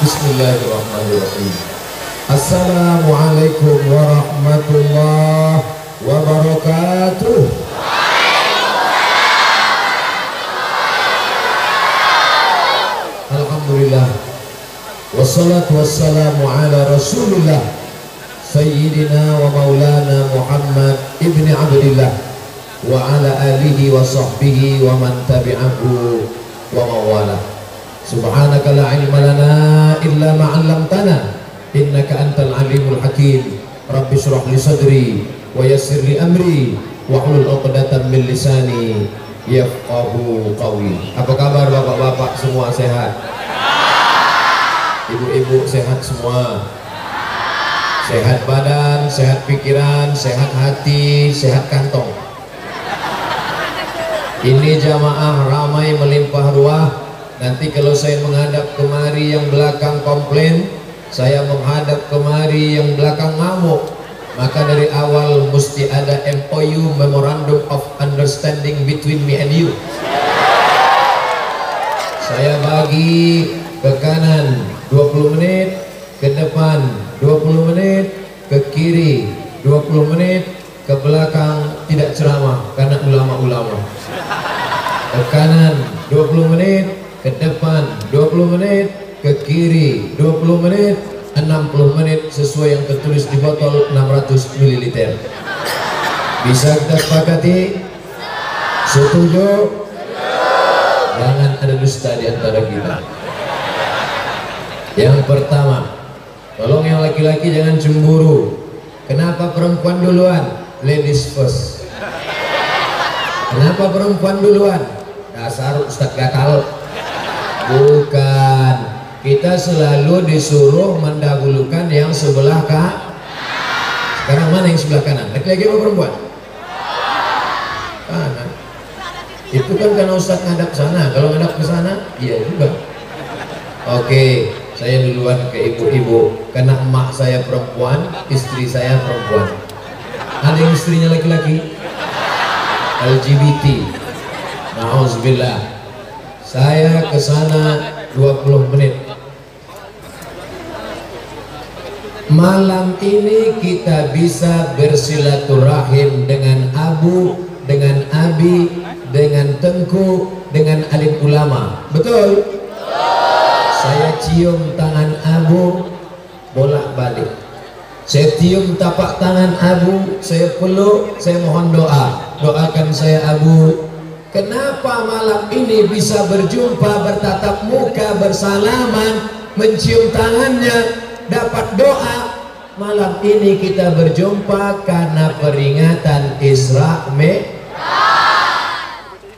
Bismillahirrahmanirrahim. Assalamualaikum warahmatullahi wabarakatuh. Alhamdulillah. Wassalatu wassalamu ala Rasulillah Sayyidina wa maulana Muhammad ibni Abdillah wa ala alihi wa sahbihi wa man tabi'ahu wa mawala. Subhanaka la ilma lana illa ma 'allamtana innaka antal alimul hakim. Rabbi shrah li sadri wa yassir li amri wa hlul 'uqdatam min lisani yafqahu qawli. Apa kabar bapak-bapak semua, sehat? Ibu-ibu sehat semua? Sehat badan, sehat pikiran, sehat hati, sehat kantong. Ini jamaah ramai melimpah ruah. Nanti kalau saya menghadap kemari yang belakang komplain, saya menghadap kemari yang belakang ngamuk. Maka dari awal mesti ada MOU, Memorandum of Understanding between me and you. Saya bagi ke kanan 20 menit, ke depan 20 menit, ke kiri 20 menit, ke belakang tidak ceramah karena ulama-ulama. Ke kanan 20 menit, ke depan 20 menit, ke kiri 20 menit, 60 menit sesuai yang tertulis di botol 600 ml. Bisa kita sepakati? Setuju? Jangan ada dusta di antara kita. Yang pertama, tolong yang laki-laki jangan cemburu. Kenapa perempuan duluan? Ladies first. Kenapa perempuan duluan? Dasar Ustadz gatal. Bukan, kita selalu disuruh mendahulukan yang sebelah kanan. Sekarang mana yang sebelah kanan? Laki-laki apa perempuan? Kanan. Itu kan karena Ustadz ngadap sana. Kalau ngadap ke sana, iya juga. Oke, saya duluan ke ibu-ibu. Karena emak saya perempuan, istri saya perempuan. Ada yang istrinya laki-laki? LGBT. Na'udzubillah. Saya ke sana 20 menit. Malam ini kita bisa bersilaturahim dengan Abu, dengan Abi, dengan Tengku, dengan alim ulama. Betul? Saya cium tangan Abu, bolak-balik. Saya cium tapak tangan Abu, saya peluk, saya mohon doa. Doakan saya Abu. Kenapa malam ini bisa berjumpa, bertatap muka, bersalaman, mencium tangannya, dapat doa? Malam ini kita berjumpa karena peringatan Isra Mi'raj.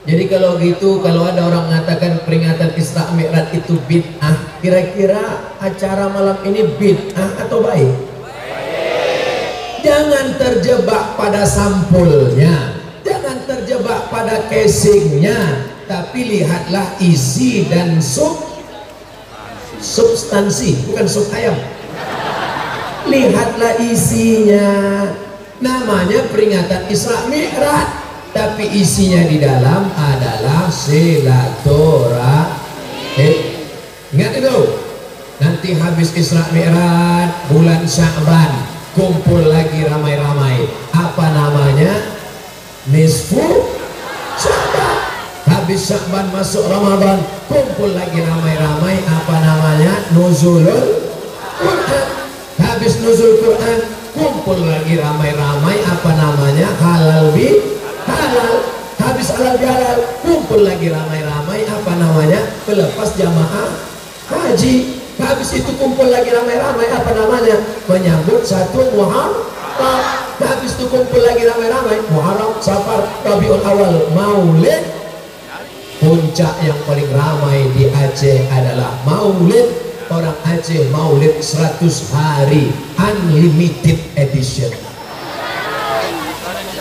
Jadi kalau gitu, kalau ada orang mengatakan peringatan Isra Mi'raj itu bid'ah, kira-kira acara malam ini bid'ah atau baik? Jangan terjebak pada sampulnya, jangan terjebak pada casingnya, tapi lihatlah isi dan substansi, bukan sup ayam. Lihatlah isinya. Namanya peringatan Isra Mi'raj, tapi isinya di dalam adalah silaturahim. Ingat itu. Nanti habis Isra Mi'raj bulan Sya'ban, kumpul lagi ramai-ramai. Apa namanya? Nisfu Sya'ban. Habis Sya'ban masuk Ramadan, kumpul lagi ramai-ramai. Apa namanya? Nuzulul Quran. Habis nuzul Quran, kumpul lagi ramai-ramai. Apa namanya? Halal bi halal. Habis halal bi halal, kumpul lagi ramai-ramai. Apa namanya? Pelepas jamaah haji. Habis itu kumpul lagi ramai-ramai. Apa namanya? Menyambut 1 Muharram. Habis itu kumpul lagi ramai-ramai. Muharram, Safar, Rabiul Awal, Maulid. Puncak yang paling ramai di Aceh adalah Maulid. Orang Aceh Maulid 100 hari unlimited edition.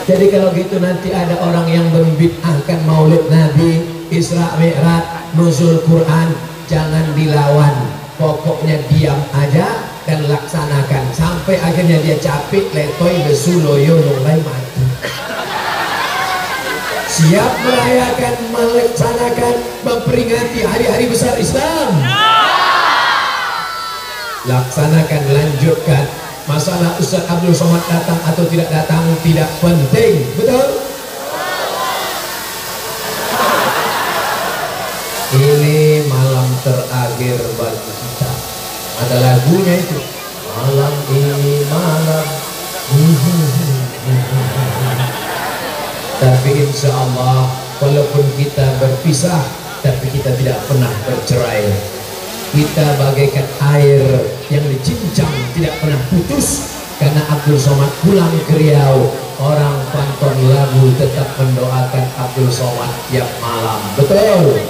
Jadi kalau gitu nanti ada orang yang membid'ahkan Maulid Nabi, Isra Mi'raj, nuzul Quran, jangan dilawan. Pokoknya diam aja dan laksanakan sampai akhirnya dia capek, letoy, lesu, loyo, mulai mati. Siap merayakan, melaksanakan, memperingati hari-hari besar Islam. laksanakan, lanjutkan. Masalah Ustaz Abdul Somad datang atau tidak datang tidak penting, betul? Ini malam terakhir bagi kita. Ada lagunya itu, malam ini malam. Tapi insya Allah walaupun kita berpisah, tapi kita tidak pernah bercerai. Kita bagaikan air yang dicincang tidak pernah putus. Karena Abdul Somad pulang ke Riau, orang Pantun Labu tetap mendoakan Abdul Somad tiap malam, betul?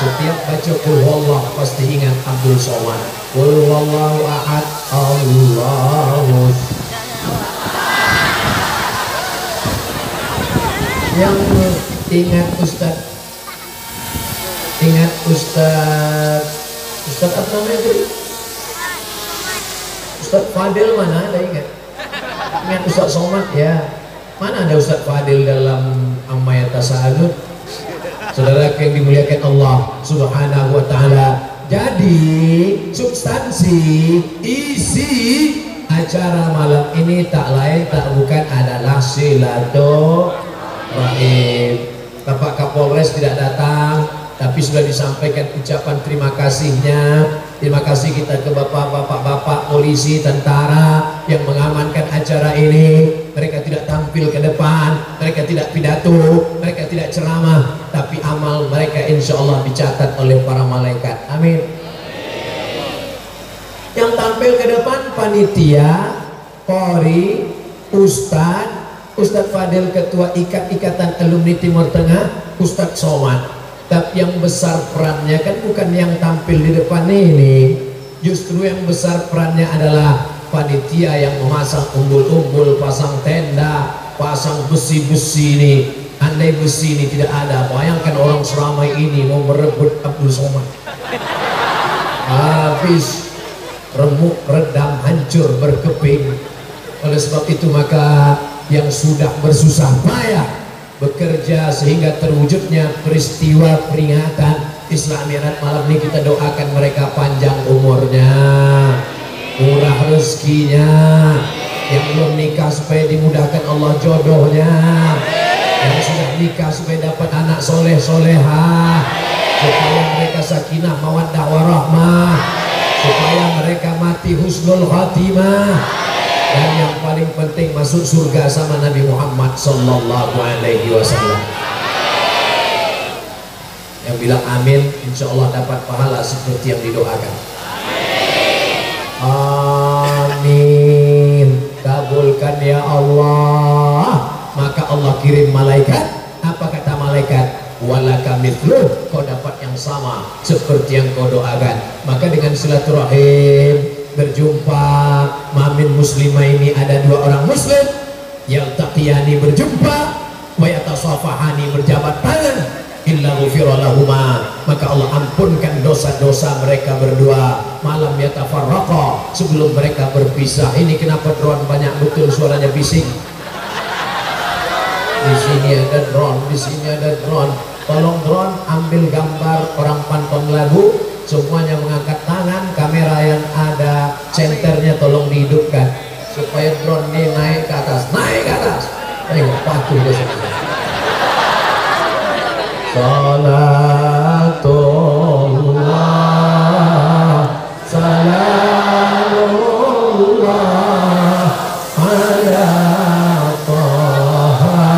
Setiap baca Qul Huwallah pasti ingat Abdul Somad. Qul Huwallahu ahad, Allahu. Yang ingat Ustaz, ingat Ustaz apa namanya tadi? Ustaz Fadil mana ada ingat? Ingat Ustaz Somad ya. Mana ada Ustaz Fadil dalam Ammayat Tasa'anud? Saudara yang dimuliakan Allah Subhanahu wa ta'ala. Jadi substansi isi acara malam ini tak lain tak bukan adalah silaturahim. Bapak Kapolres tidak datang, tapi sudah disampaikan ucapan terima kasihnya. Terima kasih kita ke bapak-bapak polisi, tentara yang mengamankan acara ini. Mereka tidak tampil ke depan, mereka tidak pidato, mereka tidak ceramah, tapi amal mereka insya Allah dicatat oleh para malaikat. Amin. Yang tampil ke depan panitia, Polri, Ustadz Fadil Ketua Ikatan Alumni Timur Tengah, Ustadz Somad. Tapi yang besar perannya kan bukan yang tampil di depan ini, justru yang besar perannya adalah panitia yang memasang umbul-umbul, pasang tenda, pasang besi-besi ini. Andai besi ini tidak ada, bayangkan orang seramai ini mau merebut Abdul Somad. Habis, remuk, redam, hancur, berkeping. Oleh sebab itu maka yang sudah bersusah payah bekerja sehingga terwujudnya peristiwa peringatan Isra Mi'raj malam ini, kita doakan mereka panjang umurnya, murah rezekinya, yang belum nikah supaya dimudahkan Allah jodohnya, yang sudah nikah supaya dapat anak soleh solehah, supaya mereka sakinah mawaddah warahmah, supaya mereka mati husnul khatimah, dan yang paling penting masuk surga sama Nabi Muhammad sallallahu alaihi wasallam. Yang bilang amin insya Allah dapat pahala seperti yang didoakan. Amin. Kabulkan ya Allah. Maka Allah kirim malaikat. Apa kata malaikat? Walaka mithluh, kau dapat yang sama seperti yang kau doakan. Maka dengan silaturahim berjumpa mamin muslimah ini, ada dua orang muslim yang taqiyani berjumpa, wa yatasafahani berjabat tangan, illa ghufira lahuma, maka Allah ampunkan dosa-dosa mereka berdua. Malam yatafarraqa, sebelum mereka berpisah. Ini kenapa drone banyak betul suaranya bising? Di sini ada drone, di sini ada drone. Tolong drone ambil gambar orang Pantun Lagu, semuanya mengangkat tangan. Kamera yang ada senternya tolong dihidupkan supaya drone ini naik ke atas, naik ke atas. Ayo patuh deh. Salatullah salamullah ala Taha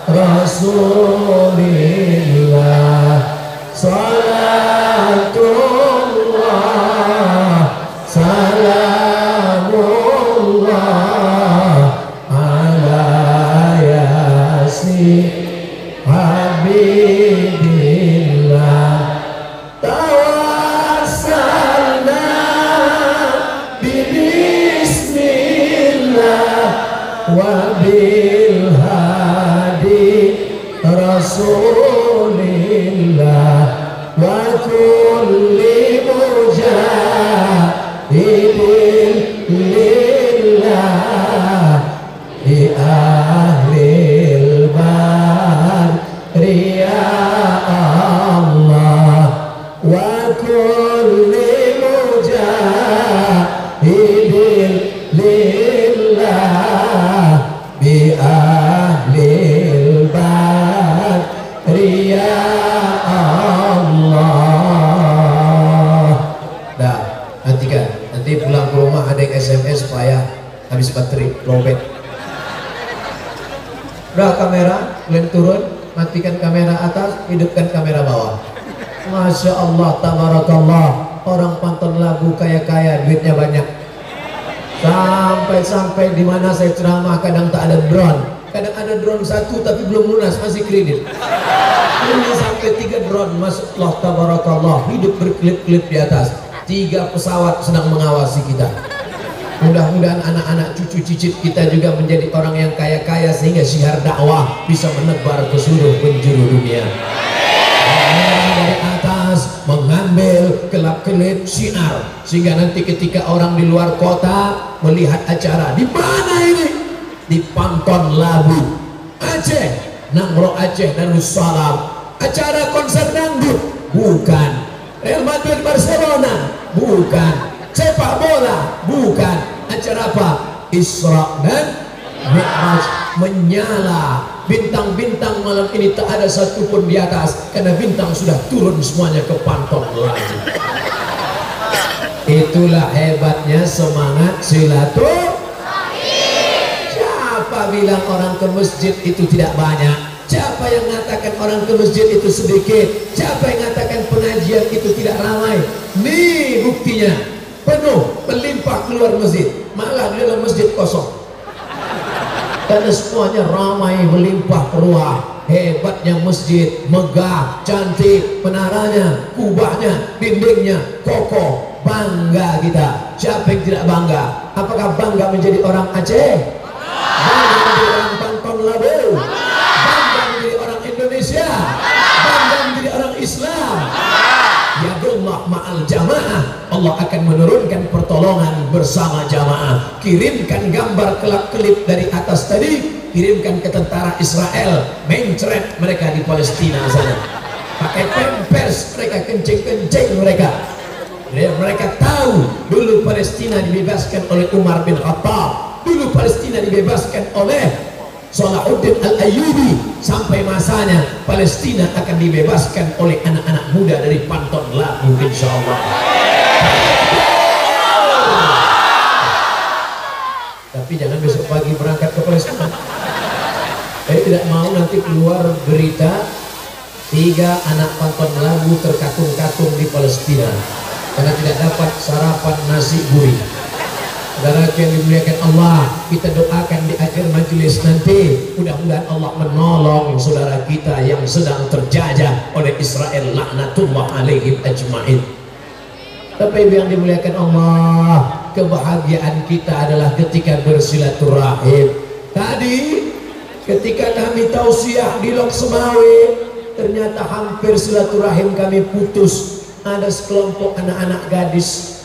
Rasulillah. Salatullah salamullah ala Yasin Habibillah. Tawassalna bismillah wa bil hadi Rasulillah wa kulli mujahidin lillah di ahlil bari ya Allah wa kulli SMS payah, habis baterai, lowbat. Udah kamera, kalian turun, matikan kamera atas, hidupkan kamera bawah. Masya Allah, tabarakallah, orang pantun lagu kaya-kaya, duitnya banyak. Sampai di mana saya ceramah kadang tak ada drone, kadang ada drone satu tapi belum lunas, masih kredit. Ini sampai 3 drone, Masya Allah, tabarakallah, hidup berkelip-kelip di atas. 3 pesawat sedang mengawasi kita. Mudah-mudahan anak-anak cucu cicit kita juga menjadi orang yang kaya-kaya sehingga syiar dakwah bisa menebar ke seluruh penjuru dunia. Dari atas mengambil kelap-kelip syiar sehingga nanti ketika orang di luar kota melihat acara di mana ini, di Pantun Labu Aceh, Nangro Aceh Darussalam, acara konser dangdut bukan, Real Madrid Barcelona bukan, sepak bola bukan, acara apa? Isra dan Mi'raj, menyala bintang-bintang malam ini tak ada satupun di atas karena bintang sudah turun semuanya ke Pantun Labu. Itulah hebatnya semangat silaturahim. Siapa bilang orang ke masjid itu tidak banyak? Siapa yang mengatakan orang ke masjid itu sedikit? Siapa yang mengatakan pengajian itu tidak ramai? Nih buktinya, penuh, melimpah keluar masjid, malah di dalam masjid kosong. Karena semuanya ramai, melimpah ruah. Hebatnya masjid, megah, cantik, menaranya, kubahnya, dindingnya, kokoh, bangga kita. Siapa yang tidak bangga? Apakah bangga menjadi orang Aceh? Bangga menjadi orang Pantun Labu? Bangga menjadi orang Indonesia? Bangga menjadi orang Islam? Yadullah ma'al jamaah, Allah akan menurunkan pertolongan bersama jamaah. Kirimkan gambar kelap-kelip dari atas tadi, kirimkan ke tentara Israel, mencret mereka di Palestina sana, pakai pampers mereka, kencing-kencing mereka. Mereka tahu dulu Palestina dibebaskan oleh Umar bin Khattab, dulu Palestina dibebaskan oleh Salahuddin Al-Ayyubi. Sampai masanya Palestina akan dibebaskan oleh anak-anak muda dari Pantun Labu, insyaallah. Tapi jangan besok pagi berangkat ke Palestina. Saya tidak mau nanti keluar berita 3 anak Pantun Labu terkatung-katung di Palestina karena tidak dapat sarapan nasi gurih. Saudara yang dimuliakan Allah, kita doakan di akhir majelis nanti mudah-mudahan Allah menolong saudara kita yang sedang terjajah oleh Israel, laknatullah alaihim ajma'in. Tapi yang dimuliakan Allah, kebahagiaan kita adalah ketika bersilaturahim. Tadi ketika kami tausiah di Lok Semawe, ternyata hampir silaturahim kami putus. Ada sekelompok anak-anak gadis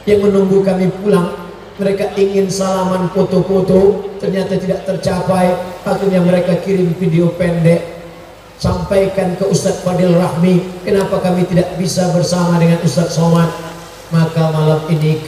yang menunggu kami pulang. Mereka ingin salaman foto-foto, ternyata tidak tercapai. Akhirnya mereka kirim video pendek, sampaikan ke Ustadz Fadil Rahmi, kenapa kami tidak bisa bersama dengan Ustadz Somad. Maka malam ini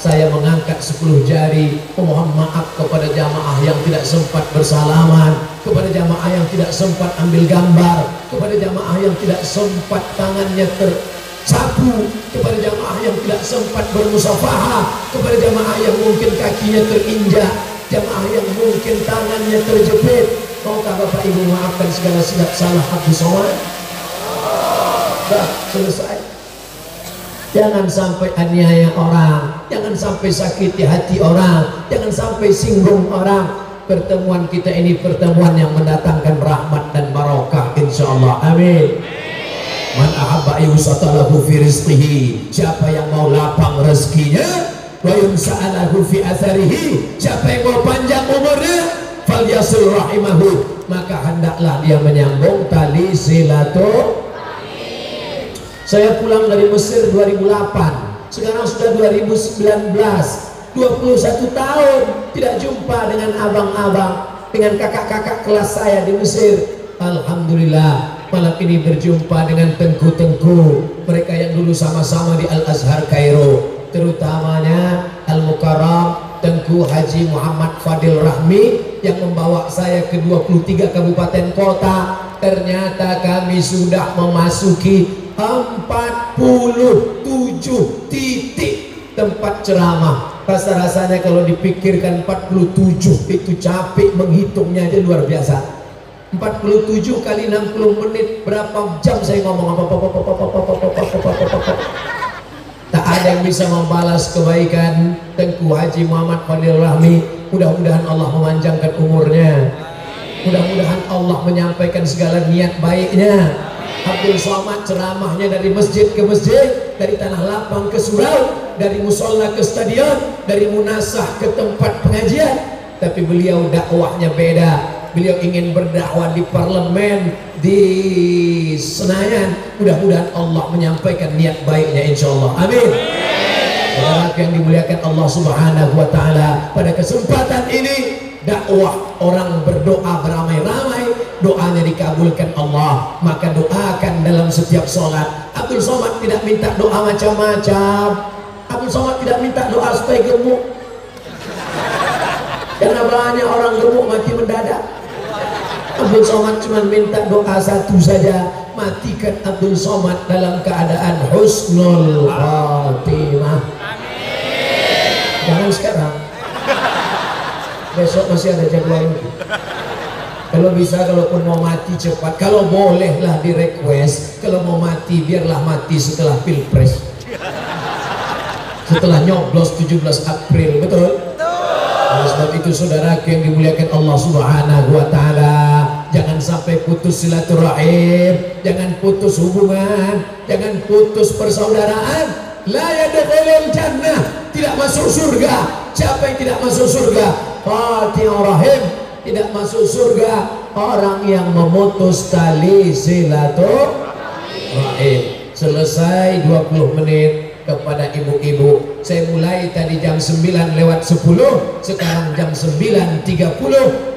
saya mengangkat 10 jari, memohon maaf kepada jamaah yang tidak sempat bersalaman, kepada jamaah yang tidak sempat ambil gambar, kepada jamaah yang tidak sempat tangannya tersapu, kepada jamaah yang tidak sempat bermusafahah, kepada jamaah yang mungkin kakinya terinjak, jamaah yang mungkin tangannya terjepit. Maukah Bapak Ibu maafkan segala silap salah Abdul Somad? Sudah selesai. Jangan sampai aniaya orang, jangan sampai sakiti hati orang, jangan sampai singgung orang. Pertemuan kita ini pertemuan yang mendatangkan rahmat dan barokah, insyaallah. Amin. Man ahabba yusatalahu fi rizqihi, siapa yang mau lapang rezekinya, wa yumsa'alahu fi atharihi, siapa yang mau panjang umurnya, falyasil rahimahu, maka hendaklah dia menyambung tali silaturahim. Saya pulang dari Mesir 2008, sekarang sudah 2019, 21 tahun tidak jumpa dengan abang-abang, dengan kakak-kakak kelas saya di Mesir. Alhamdulillah malam ini berjumpa dengan tengku-tengku mereka yang dulu sama-sama di Al-Azhar Kairo, terutamanya Al-Mukarram Tengku Haji Muhammad Fadil Rahmi yang membawa saya ke 23 kabupaten kota. Ternyata kami sudah memasuki 47 titik tempat ceramah. Rasa-rasanya kalau dipikirkan 47 itu capek menghitungnya aja luar biasa. 47 kali 60 menit berapa jam saya ngomong apa. Tak ada yang bisa membalas kebaikan Tengku Haji Muhammad Fadil Rahmi. Mudah-mudahan Allah memanjangkan umurnya. Mudah-mudahan Allah menyampaikan segala niat baiknya. Abdul Somad ceramahnya dari masjid ke masjid, dari tanah lapang ke surau, dari musola ke stadion, dari munasah ke tempat pengajian. Tapi beliau dakwahnya beda. Beliau ingin berdakwah di parlemen, di Senayan. Mudah-mudahan Allah menyampaikan niat baiknya, insya Allah. Amin. Saudara yang dimuliakan Allah Subhanahu wa Ta'ala, pada kesempatan ini dakwah orang berdoa beramai-ramai, doanya dikabulkan Allah. Maka doakan dalam setiap sholat. Abdul Somad tidak minta doa macam-macam. Abdul Somad tidak minta doa supaya gemuk, karena banyak orang gemuk mati mendadak. Abdul Somad cuma minta doa satu saja, matikan Abdul Somad dalam keadaan husnul khatimah. Jangan sekarang, besok masih ada jadwal. Kalau bisa, kalaupun mau mati cepat. Kalau bolehlah di request, kalau mau mati biarlah mati setelah pilpres, setelah nyoblos 17 April. Betul? Oleh sebab itu saudara yang dimuliakan Allah Subhanahu wa Ta'ala, jangan sampai putus silaturahim, jangan putus hubungan, jangan putus persaudaraan. La yadkhulul jannah, tidak masuk surga. Siapa yang tidak masuk surga? Qati'ur rahim. Tidak masuk surga orang yang memutus tali silaturahim. Selesai 20 menit kepada ibu-ibu. Saya mulai tadi jam 9 lewat 10, sekarang jam 9.30,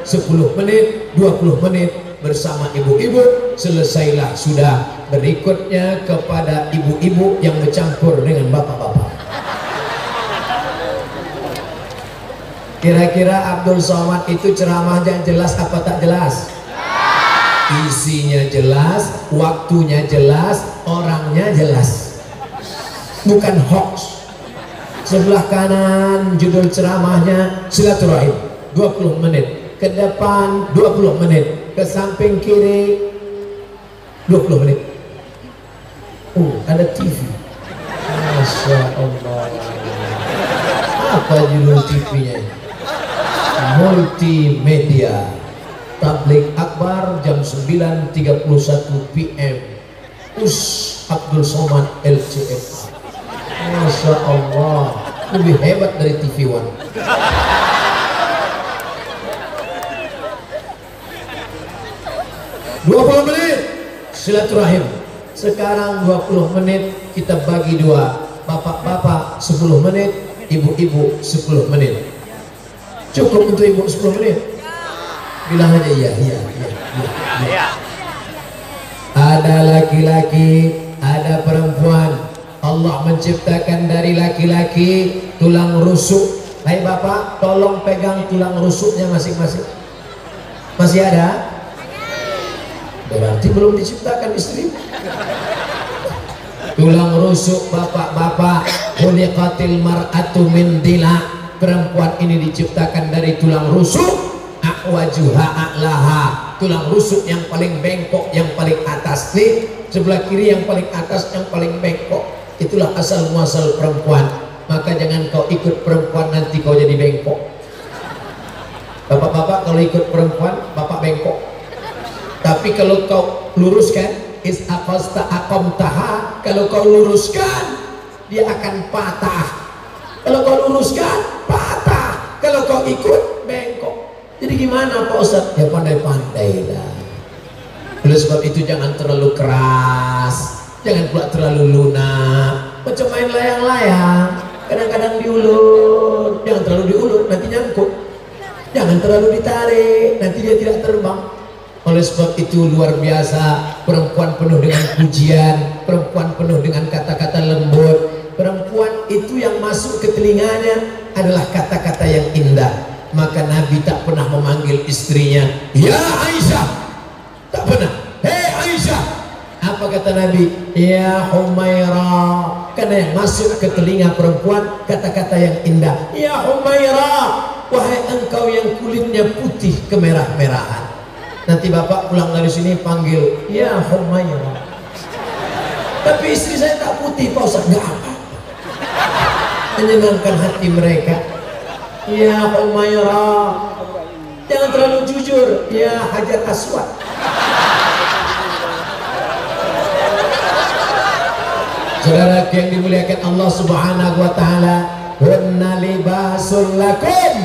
10 menit, 20 menit bersama ibu-ibu. Selesailah sudah. Berikutnya kepada ibu-ibu yang bercampur dengan bapak-bapak. Kira-kira Abdul Somad itu ceramahnya jelas apa tak jelas? Isinya jelas, waktunya jelas, orangnya jelas, bukan hoax. Sebelah kanan judul ceramahnya silaturahim 20 menit, ke depan 20 menit, ke samping kiri 20 menit. Ada TV. Masya Allah. Apa judul TV-nya? Multimedia. Tabligh Akbar jam 9.31 PM. Abdul Somad LCFA. Masya Allah, lebih hebat dari TV One. "20 menit silaturahim." Sekarang 20 menit kita bagi dua. Bapak-bapak 10 menit, ibu-ibu 10 menit. Cukup untuk ibu 10 menit? Bilang aja iya. Ada laki-laki, ada perempuan. Allah menciptakan dari laki-laki tulang rusuk. Hai bapak, tolong pegang tulang rusuknya masing-masing. Masih ada? Berarti belum diciptakan istri. Tulang rusuk bapak-bapak. Khuliqatil mar'atu min dila. Perempuan ini diciptakan dari tulang rusuk. A'wajuha a'laha. Tulang rusuk yang paling bengkok, yang paling atas nih. Sebelah kiri yang paling atas, yang paling bengkok. Itulah asal muasal perempuan. Maka jangan kau ikut perempuan, nanti kau jadi bengkok. Bapak-bapak kalau ikut perempuan, bapak bengkok. Tapi kalau kau luruskan, is aqasta aqamtaha, kalau kau luruskan, dia akan patah. Kalau kau luruskan, patah. Kalau kau ikut, bengkok. Jadi gimana Pak Ustadz? Ya pandai-pandai lah. Oleh sebab itu jangan terlalu keras, jangan pula terlalu lunak. Macam main layang-layang, kadang-kadang diulur. Jangan terlalu diulur, nanti nyangkut. Jangan terlalu ditarik, nanti dia tidak terbang. Oleh sebab itu luar biasa, perempuan penuh dengan pujian, perempuan penuh dengan kata-kata lembut. Perempuan itu yang masuk ke telinganya adalah kata-kata yang indah. Maka Nabi tak pernah memanggil istrinya ya Aisyah, tak pernah. Hei Aisyah. Apa kata Nabi? Ya Humaira. Karena yang masuk ke telinga perempuan kata-kata yang indah. Ya Humaira, wahai engkau yang kulitnya putih kemerah-merahan. Nanti bapak pulang dari sini panggil ya Humaira. Tapi istri saya tak putih Pak Ustaz. Gak apa-apa, menyenangkan hati mereka. Ya Humaira, jangan terlalu jujur. Ya Hajar Aswad. Saudara yang dimuliakan Allah Subhanahu wa taala, hunna libasul lakum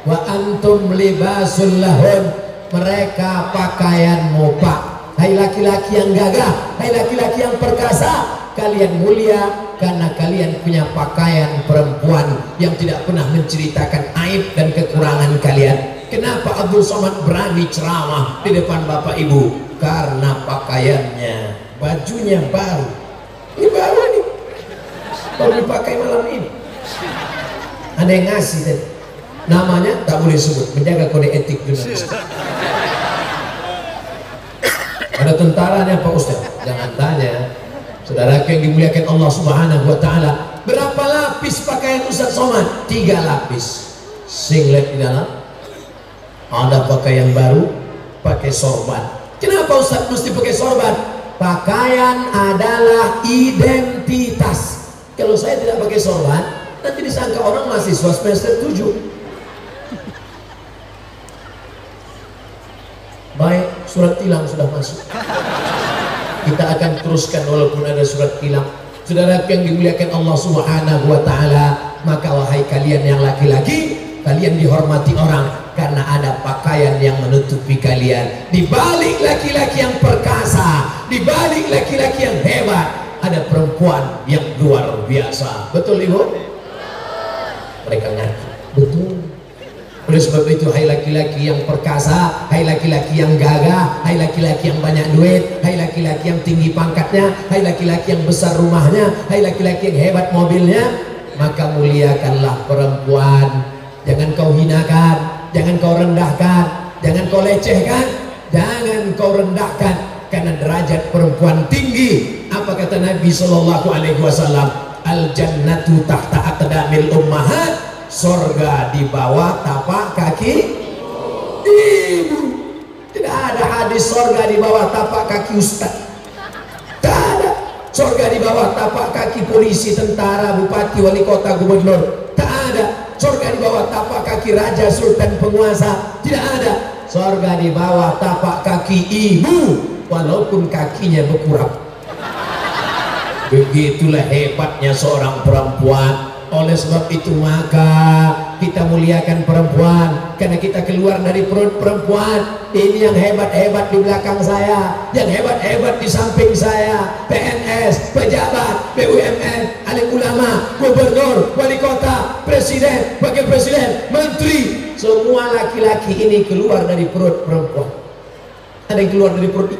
wa antum libasul lahun. Mereka pakaianmu, Pak. Hai laki-laki yang gagah, hai laki-laki yang perkasa, kalian mulia karena kalian punya pakaian perempuan yang tidak pernah menceritakan aib dan kekurangan kalian. Kenapa Abdul Somad berani ceramah di depan Bapak Ibu? Karena pakaiannya, bajunya baru. Ini baru nih, baru dipakai malam ini. Ada yang ngasih tadi. Namanya tak boleh sebut, menjaga kode etik jurnalistik. Ada tentaranya Pak Ustaz. Jangan tanya. Saudara yang dimuliakan Allah Subhanahu wa taala, berapa lapis pakaian Ustaz Somad? 3 lapis. Singlet di dalam, ada pakaian baru, pakai sorban. Kenapa Ustaz mesti pakai sorban? Pakaian adalah identitas. Kalau saya tidak pakai sorban, nanti disangka orang mahasiswa semester 7. Baik, surat tilang sudah masuk. Kita akan teruskan walaupun ada surat tilang. Saudara yang dimuliakan Allah Subhanahu wa taala, maka wahai kalian yang laki-laki, kalian dihormati orang karena ada pakaian yang menutupi kalian. Di balik laki-laki yang perkasa, di balik laki-laki yang hebat, ada perempuan yang luar biasa. Betul Ibu? Mereka ngerti. Betul. Oleh sebab itu, hai laki-laki yang perkasa, hai laki-laki yang gagah, hai laki-laki yang banyak duit, hai laki-laki yang tinggi pangkatnya, hai laki-laki yang besar rumahnya, hai laki-laki yang hebat mobilnya, maka muliakanlah perempuan. Jangan kau hinakan, jangan kau rendahkan, jangan kau lecehkan, jangan kau rendahkan, karena derajat perempuan tinggi. Apa kata Nabi Shallallahu Alaihi Wasallam? Al jannatu tahta aqdamil ummahat. Sorga di bawah tapak kaki ibu. Tidak ada hadis sorga di bawah tapak kaki ustaz. Tak ada. Sorga di bawah tapak kaki polisi, tentara, bupati, wali kota, gubernur. Tak ada. Sorga di bawah tapak kaki raja, sultan, penguasa. Tidak ada. Sorga di bawah tapak kaki ibu, walaupun kakinya berkurang. Begitulah hebatnya seorang perempuan. Oleh sebab itu maka kita muliakan perempuan, karena kita keluar dari perut perempuan. Ini yang hebat-hebat di belakang saya, yang hebat-hebat di samping saya, PNS, pejabat, BUMN, alim ulama, gubernur, wali kota, presiden, wakil presiden, menteri, semua laki-laki ini keluar dari perut perempuan. Ada yang keluar dari perut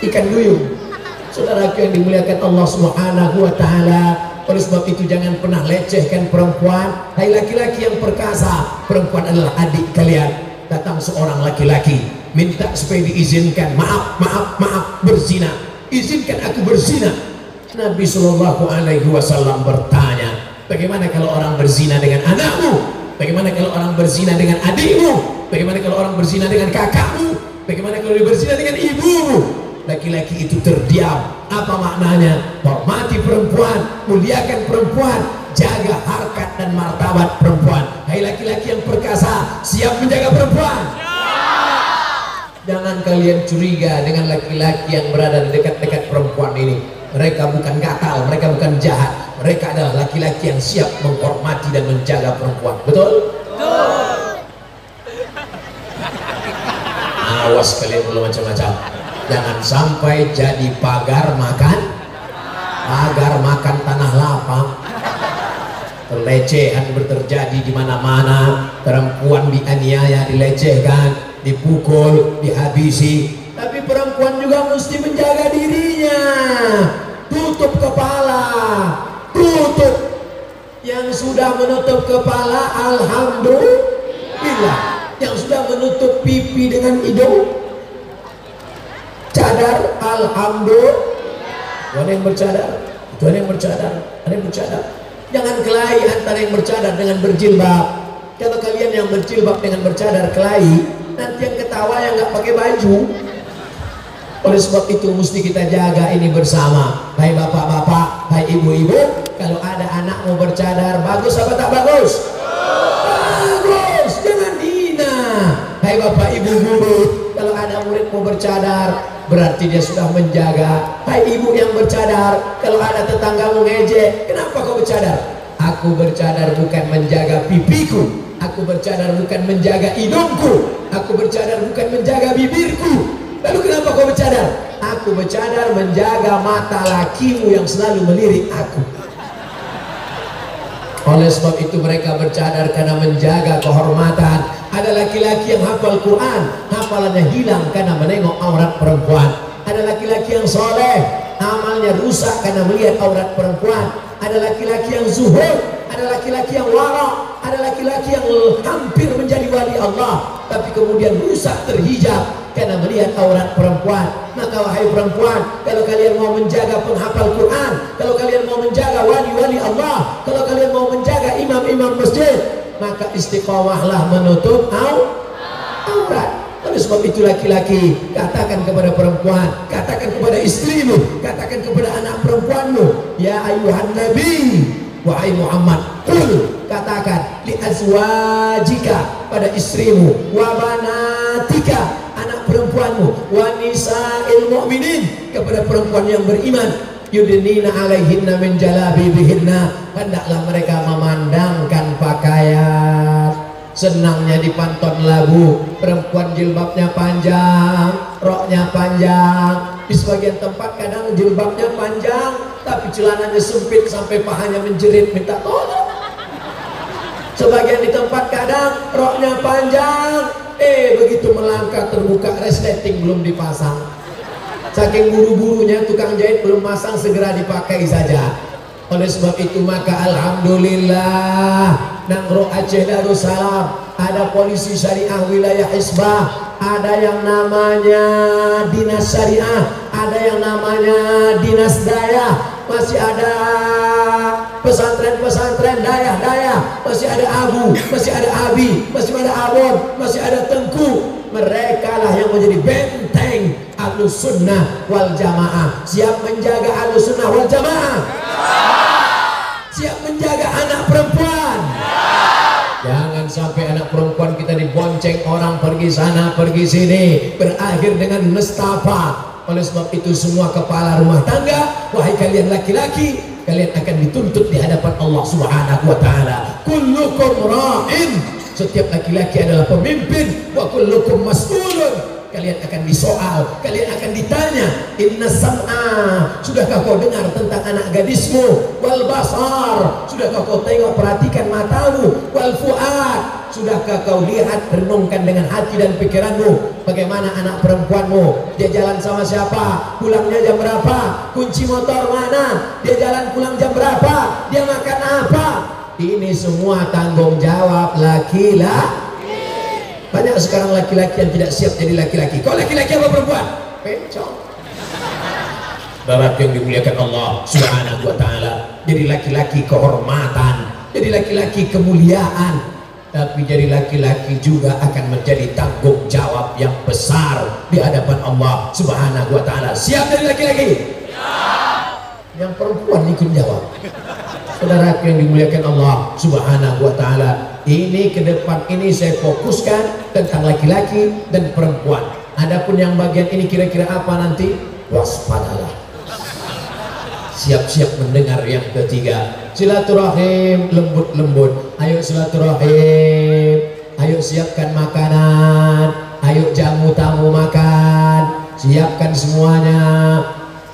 ikan duyung. Saudara yang dimuliakan Allah Subhanahu wa taala, oleh sebab itu jangan pernah lecehkan perempuan. Hai laki-laki yang perkasa, perempuan adalah adik kalian. Datang seorang laki-laki minta supaya diizinkan, maaf berzina, izinkan aku berzina. Nabi Shallallahu Alaihi Wasallam bertanya, bagaimana kalau orang berzina dengan anakmu? Bagaimana kalau orang berzina dengan adikmu? Bagaimana kalau orang berzina dengan kakakmu? Bagaimana kalau dia berzina dengan ibumu? Laki-laki itu terdiam. Apa maknanya? Hormati perempuan, muliakan perempuan, jaga harkat dan martabat perempuan. Hai laki-laki yang perkasa, siap menjaga perempuan? Jangan kalian curiga dengan laki-laki yang berada di dekat-dekat perempuan ini. Mereka bukan gatal, mereka bukan jahat. Mereka adalah laki-laki yang siap menghormati dan menjaga perempuan. Betul? Betul. Awas kalian belum macam-macam. Jangan sampai jadi pagar makan tanah lapang. Pelecehan terjadi di mana-mana. Perempuan dianiaya, dilecehkan, dipukul, dihabisi. Tapi perempuan juga mesti menjaga dirinya. Tutup kepala, tutup. Yang sudah menutup kepala, alhamdulillah. Yang sudah menutup pipi dengan hidung, cadar, alhamdulillah. Ada yang bercadar, itu ada yang bercadar, ada yang bercadar. Jangan kelahi antara yang bercadar dengan berjilbab. Kalau kalian yang berjilbab dengan bercadar kelahi, nanti yang ketawa yang nggak pakai baju. Oleh sebab itu mesti kita jaga ini bersama. Hai bapak-bapak, hai ibu-ibu, kalau ada anak mau bercadar, bagus apa tak bagus? Bagus, jangan hina. Hai bapak ibu guru, kalau ada murid mau bercadar, berarti dia sudah menjaga. Hai ibu yang bercadar, kalau ada tetanggamu ngejek, kenapa kau bercadar? Aku bercadar bukan menjaga pipiku, aku bercadar bukan menjaga hidungku, aku bercadar bukan menjaga bibirku. Lalu kenapa kau bercadar? Aku bercadar menjaga mata lakimu yang selalu melirik aku. Oleh sebab itu mereka bercadar karena menjaga kehormatan. Ada laki-laki yang hafal Quran, hafalannya hilang karena menengok aurat perempuan. Ada laki-laki yang soleh, amalnya rusak karena melihat aurat perempuan. Ada laki-laki yang zuhud, ada laki-laki yang wara, ada laki-laki yang hampir menjadi wali Allah, tapi kemudian rusak terhijab karena melihat aurat perempuan. Maka wahai perempuan, kalau kalian mau menjaga penghafal Quran, kalau kalian mau menjaga wali-wali Allah, kalau kalian mau menjaga imam-imam masjid, maka istiqomahlah menutup aurat. Oleh sebab itu laki-laki, katakan kepada perempuan, katakan kepada istrimu, katakan kepada anak perempuanmu, ya ayuhan nabi, wahai Muhammad, qul, katakan li azwajika, pada istrimu, wa banatika, anak perempuanmu, wa nisa'il mu'minin, kepada perempuan yang beriman, yudnina alaihinna min jalabibihinna, hendaklah mereka memandangkan pakaian. Senangnya di Panton Labu, perempuan jilbabnya panjang, roknya panjang. Di sebagian tempat kadang jilbabnya panjang, tapi celananya sempit sampai pahanya menjerit minta tolong. Sebagian di tempat kadang roknya panjang, begitu melangkah terbuka resleting belum dipasang. Saking buru-burunya tukang jahit belum pasang, segera dipakai saja. Oleh sebab itu maka alhamdulillah, Nangro Aceh Darussalam ada polisi syariah wilayah Hisbah, ada yang namanya dinas syariah, ada yang namanya dinas daya, masih ada pesantren-pesantren daya-daya, masih ada abu, masih ada abi, masih ada abon, masih ada tengku. Mereka lah yang menjadi benteng Ahlus Sunnah wal Jamaah, siap menjaga Ahlus Sunnah wal Jamaah, siap menjaga anak perempuan. Jangan sampai anak perempuan kita dibonceng orang pergi sana pergi sini, berakhir dengan nestapa. Oleh sebab itu semua kepala rumah tangga, wahai kalian laki-laki, kalian akan dituntut di hadapan Allah Subhanahu wa taala. Kullukum ra'in, setiap laki-laki adalah pemimpin, wa kullukum mas'ulun, kalian akan disoal, kalian akan ditanya. Inna sam'a, sudahkah kau dengar tentang anak gadismu? Wal basar, sudahkah kau tengok perhatikan matamu? Wal fuad, sudahkah kau lihat renungkan dengan hati dan pikiranmu bagaimana anak perempuanmu? Dia jalan sama siapa? Pulangnya jam berapa? Kunci motor mana? Dia jalan pulang jam berapa? Dia makan apa? Ini semua tanggung jawab laki-laki. Banyak sekarang laki-laki yang tidak siap jadi laki-laki. Kau laki-laki apa perempuan? Pencong. Bapak yang dimuliakan Allah Subhanahu wa taala, jadi laki-laki kehormatan, jadi laki-laki kemuliaan, tapi jadi laki-laki juga akan menjadi tanggung jawab yang besar di hadapan Allah Subhanahu wa taala. Siap jadi laki-laki? Siap. Yang perempuan ikut jawab. Saudara yang dimuliakan Allah Subhanahu wa taala, ini ke depan ini saya fokuskan tentang laki-laki dan perempuan. Adapun yang bagian ini kira-kira apa nanti? Waspadalah. Siap-siap mendengar yang ketiga. Silaturahim lembut-lembut. Ayo silaturahim. Ayo siapkan makanan. Ayo jamu tamu makan. Siapkan semuanya.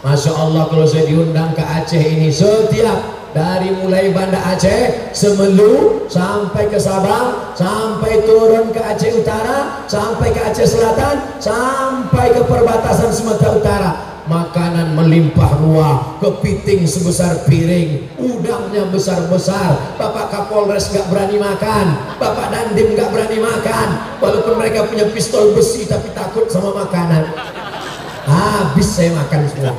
Masya Allah, kalau saya diundang ke Aceh ini setiap dari mulai Banda Aceh, Semelu, sampai ke Sabang, sampai turun ke Aceh Utara, sampai ke Aceh Selatan, sampai ke perbatasan Sumatera Utara, makanan melimpah ruah, kepiting sebesar piring, udangnya besar-besar. Bapak Kapolres gak berani makan, Bapak Dandim gak berani makan, walaupun mereka punya pistol besi tapi takut sama makanan. habis saya makan semua.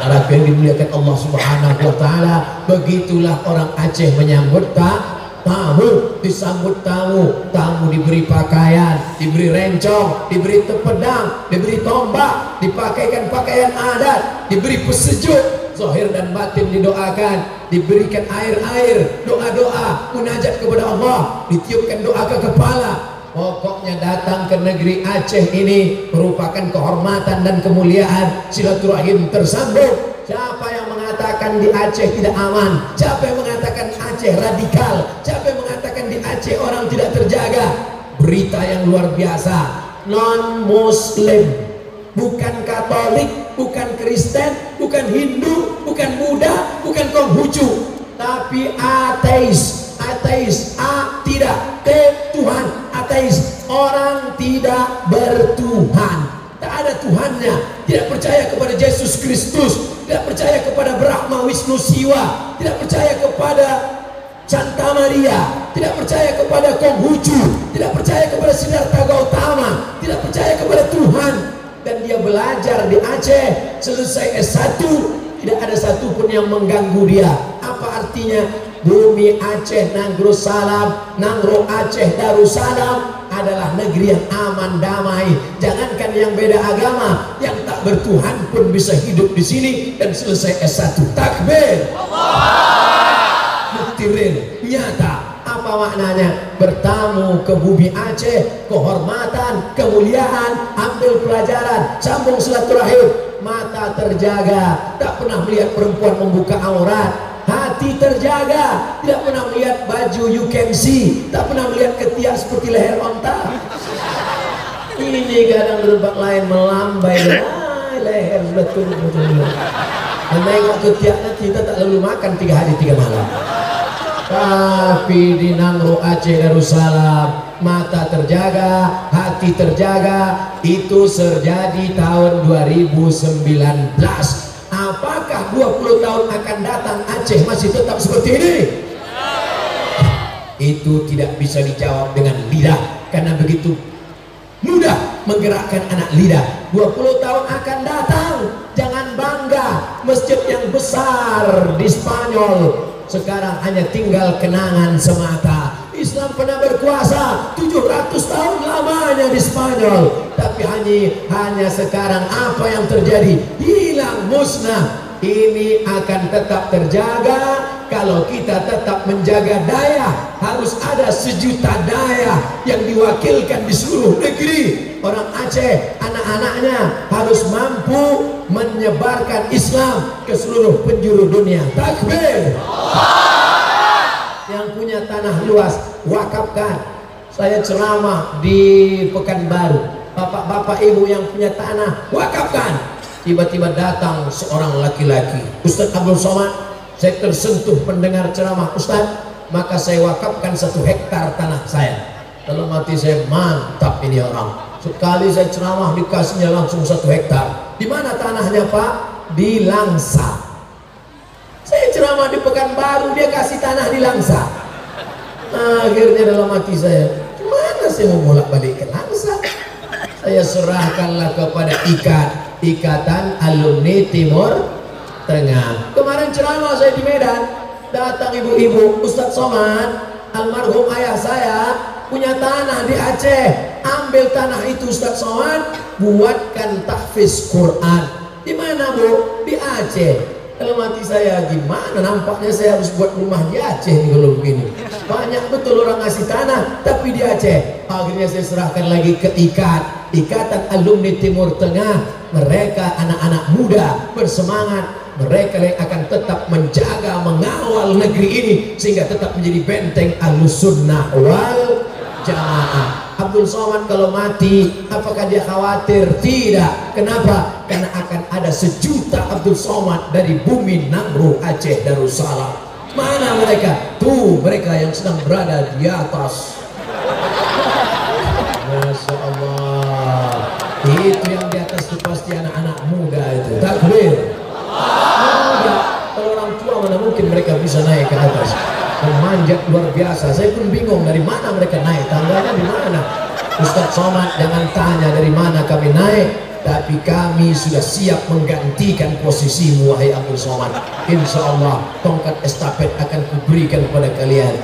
Para yang dimuliakan Allah Subhanahu wa Ta'ala, begitulah orang Aceh menyambut tamu, disambut tamu, tamu diberi pakaian, diberi rencong, diberi pedang, diberi tombak, dipakaikan pakaian adat, diberi pesejuk, zahir dan batin didoakan, diberikan air-air, doa-doa, munajat kepada Allah, ditiupkan doa ke kepala. Pokoknya datang ke negeri Aceh ini merupakan kehormatan dan kemuliaan, silaturahim tersambung. Siapa yang mengatakan di Aceh tidak aman? Siapa yang mengatakan Aceh radikal? Siapa yang mengatakan di Aceh orang tidak terjaga? Berita yang luar biasa. Non-Muslim, bukan Katolik, bukan Kristen, bukan Hindu, bukan Buddha, bukan Konghucu, tapi ateis. Ateis, A tidak, T Tuhan, ateis, orang tidak bertuhan, tak ada Tuhannya, tidak percaya kepada Yesus Kristus, tidak percaya kepada Brahma Wisnu Siwa, tidak percaya kepada Santa Maria, tidak percaya kepada Konghucu, tidak percaya kepada Siddhartha Gautama, tidak percaya kepada Tuhan. Dan dia belajar di Aceh, selesai S1, tidak ada satupun yang mengganggu dia. Apa artinya? Bumi Aceh Nangro Salam, Nangro Aceh Darussalam adalah negeri yang aman damai. Jangankan yang beda agama, yang tak bertuhan pun bisa hidup di sini dan selesai S1. Takbir. Bukti real, nyata. Apa maknanya? Bertamu ke bumi Aceh, kehormatan, kemuliaan, ambil pelajaran, sambung silaturahim, mata terjaga, tak pernah melihat perempuan membuka aurat. Hati terjaga, tidak pernah melihat baju you can see, tak pernah melihat ketiak seperti leher onta. Ini kadang di tempat lain melambai, leher sudah turun. Menengok ketiaknya kita tak lalu makan 3 hari 3 malam. Tapi di Nangro Aceh Darussalam, mata terjaga, hati terjaga. Itu terjadi tahun 2019. Apakah 20 tahun akan datang Aceh masih tetap seperti ini? Itu tidak bisa dijawab dengan lidah, karena begitu mudah menggerakkan anak lidah. 20 tahun akan datang, jangan bangga. Masjid yang besar di Spanyol sekarang hanya tinggal kenangan semata. Islam pernah berkuasa 700 tahun lamanya di Spanyol, tapi hanya sekarang apa yang terjadi? Hilang, musnah. Ini akan tetap terjaga kalau kita tetap menjaga daya. Harus ada 1 juta daya yang diwakilkan di seluruh negeri. Orang Aceh, anak-anaknya harus mampu menyebarkan Islam ke seluruh penjuru dunia. Takbir. Yang punya tanah luas, wakafkan. Saya ceramah di Pekanbaru, bapak-bapak ibu yang punya tanah, wakafkan. Tiba-tiba datang seorang laki-laki, Ustaz Abdul Somad, saya tersentuh mendengar ceramah Ustaz, maka saya wakafkan 1 hektar tanah saya. Dalam hati saya, mantap ini orang, sekali saya ceramah dikasihnya langsung 1 hektar. Di mana tanahnya Pak? Di Langsa. Saya ceramah di Pekanbaru, dia kasih tanah di Langsa. Akhirnya dalam hati saya, gimana saya mau bolak-balik ke Langsa? Saya serahkanlah kepada Ikatan Alumni Timur Tengah. Kemarin ceramah saya di Medan, datang ibu-ibu, Ustadz Somad, almarhum ayah saya punya tanah di Aceh. Ambil tanah itu Ustadz Somad, buatkan tahfiz Quran. Di mana Bu? Di Aceh. Dalam hati saya, gimana nampaknya saya harus buat rumah di Aceh nih kalau begini. Banyak betul orang ngasih tanah, tapi di Aceh. Akhirnya saya serahkan lagi ke Ikatan Alumni Timur Tengah. Mereka anak-anak muda bersemangat. Mereka yang akan tetap menjaga, mengawal negeri ini sehingga tetap menjadi benteng Ahlussunnah wal Jamaah. Abdul Somad kalau mati, apakah dia khawatir? Tidak. Kenapa? Karena akan ada 1 juta Abdul Somad dari bumi Nangro Aceh Darussalam. Mana mereka? Tuh mereka yang sedang berada di atas. Masya Allah. Itu yang di atas itu pasti anak-anak muda itu. Takbir. Muda. Kalau orang tua mana mungkin mereka bisa naik ke atas. Memanjat luar biasa. Saya pun bingung dari mana mereka naik, tangganya di mana. Ustadz Somad jangan tanya dari mana kami naik, tapi kami sudah siap menggantikan posisimu wahai Abdul Somad. Insya Allah tongkat estafet akan kuberikan kepada kalian.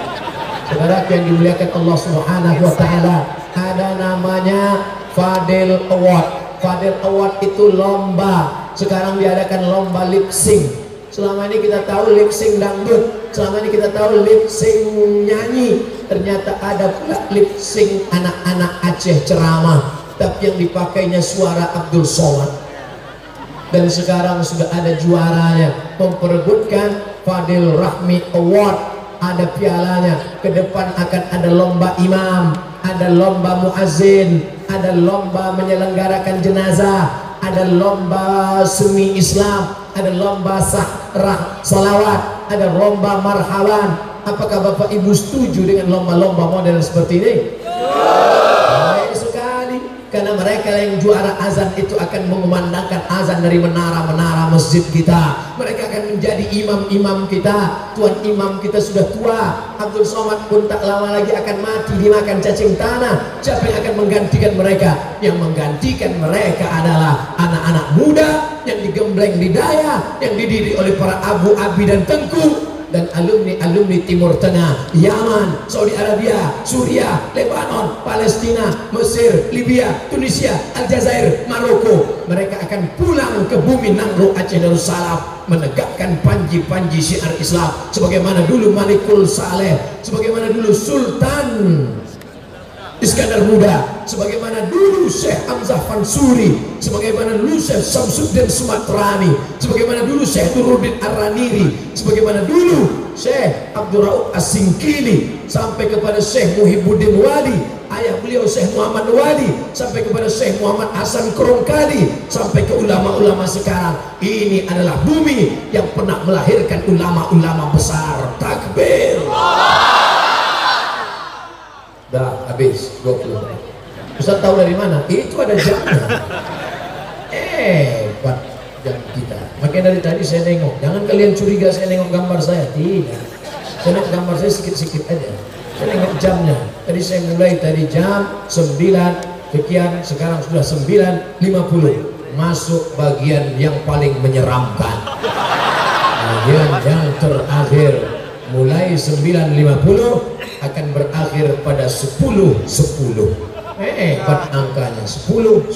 Saudara yang dimuliakan Allah Subhanahu wa Ta'ala, ada namanya Fadil Award. Fadil Award itu lomba. Sekarang diadakan lomba lip sync. Selama ini kita tahu lip sync dangdut, selama ini kita tahu lip sync nyanyi. Ternyata ada pula lip sync anak-anak Aceh ceramah, tapi yang dipakainya suara Abdul Somad. Dan sekarang sudah ada juaranya, memperebutkan Fadil Rahmi Award. Ada pialanya. Ke depan akan ada lomba imam, ada lomba muazzin, ada lomba menyelenggarakan jenazah, ada lomba seni Islam, ada lomba salawat, ada lomba marhaban. Apakah Bapak Ibu setuju dengan lomba-lomba modern seperti ini? Baik sekali, karena mereka yang juara azan itu akan mengumandangkan azan dari menara-menara masjid kita. Mereka akan menjadi imam-imam kita. Tuan imam kita sudah tua, Abdul Somad pun tak lama lagi akan mati dimakan cacing tanah. Siapa yang akan menggantikan mereka? Yang menggantikan mereka adalah anak-anak muda yang digembleng di daya, yang dididik oleh para Abu Abi dan Tengku, dan alumni-alumni Timur Tengah, Yaman, Saudi Arabia, Suriah, Lebanon, Palestina, Mesir, Libya, Tunisia, Aljazair, Maroko. Mereka akan pulang ke bumi Nangro Aceh Darussalam, menegakkan panji-panji syiar Islam sebagaimana dulu Malikul Saleh, sebagaimana dulu Sultan Iskandar Muda, sebagaimana dulu Syekh Hamzah Fansuri, sebagaimana dulu Syekh Samsuddin Sumatrani, sebagaimana dulu Syekh Nuruddin Ar-Raniri, sebagaimana dulu Syekh Abdul Rauf As-Singkili, sampai kepada Syekh Muhibbuddin Wali, ayah beliau Syekh Muhammad Wali, sampai kepada Syekh Muhammad Hasan Krongkali, sampai ke ulama-ulama sekarang. Ini adalah bumi yang pernah melahirkan ulama-ulama besar. Takbir. Dah habis 20 menit. Ustaz tahu dari mana? Itu ada jamnya. Hebat jam kita. Makanya dari tadi saya nengok. Jangan kalian curiga saya nengok gambar saya. Tidak. Saya nengok gambar saya sikit-sikit aja. Saya nengok jamnya. Tadi saya mulai tadi jam 9 sekian, sekarang sudah 9.50. Masuk bagian yang paling menyeramkan. Bagian yang terakhir. Mulai 9.50 akan berakhir pada 10.10. Hebat angkanya 10.10.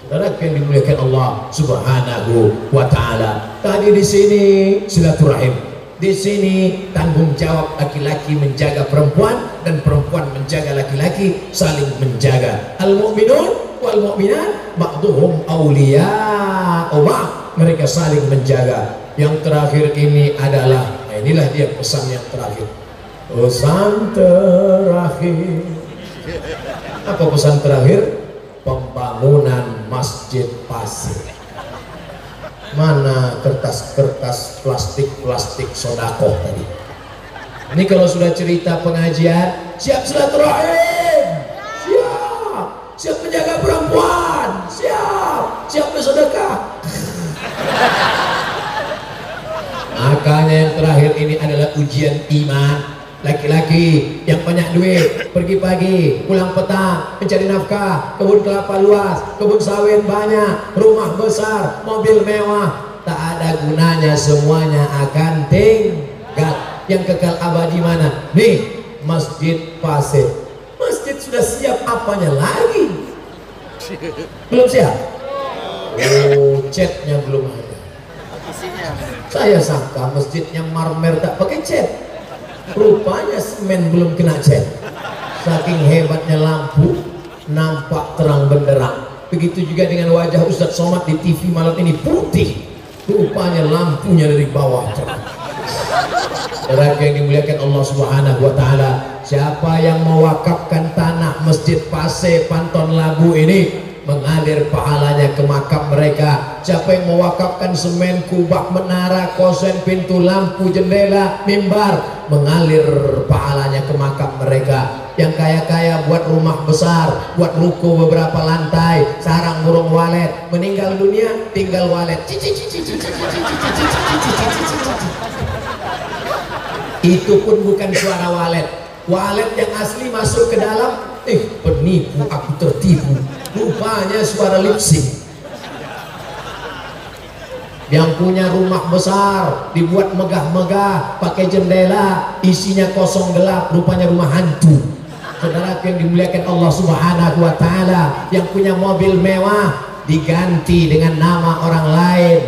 Saudara yang dimuliakan Allah Subhanahu wa Ta'ala. Tadi di sini silaturahim, di sini tanggung jawab laki-laki menjaga perempuan dan perempuan menjaga laki-laki, saling menjaga. Al-mu'minun wal mu'minat ba'duhum awliya'u ba'd. Mereka saling menjaga. Yang terakhir ini adalah, nah inilah dia pesan yang terakhir. Pesan terakhir. Apa pesan terakhir? Pembangunan masjid pasir. Mana kertas-kertas plastik sodakoh tadi? Ini kalau sudah cerita pengajian, siap silaturahim, siap menjaga perempuan, siap bersedekah. Makanya yang terakhir ini adalah ujian iman. Laki-laki yang banyak duit, pergi pagi, pulang petang, mencari nafkah, kebun kelapa luas, kebun sawit banyak, rumah besar, mobil mewah, tak ada gunanya, semuanya akan tinggal. Yang kekal abadi mana? Nih, masjid pasir. Masjid sudah siap, apanya lagi? Belum siap? Oh, catnya belum ada. Saya sangka masjidnya marmer tak pakai cat. Rupanya semen belum kena cat. Saking hebatnya lampu, nampak terang benderang. Begitu juga dengan wajah Ustadz Somad di TV malam ini putih. Rupanya lampunya dari bawah terang. Saudara yang dimuliakan Allah Subhanahu wa Ta'ala, siapa yang mewakafkan tanah Masjid Pasir Panton Labu ini, mengalir pahalanya ke makam mereka. Siapa yang mewakafkan semen, kubah, menara, kosen, pintu, lampu, jendela, mimbar, mengalir pahalanya ke makam mereka. Yang kaya-kaya buat rumah besar, buat ruko beberapa lantai, sarang burung walet, meninggal dunia tinggal walet. Itu pun bukan suara walet. Walet yang asli masuk ke dalam, penipu, aku tertipu. Rupanya suara lip sync. yang punya rumah besar dibuat megah-megah pakai jendela, isinya kosong gelap, rupanya rumah hantu. Saudara yang dimuliakan Allah Subhanahu wa taala, yang punya mobil mewah diganti dengan nama orang lain.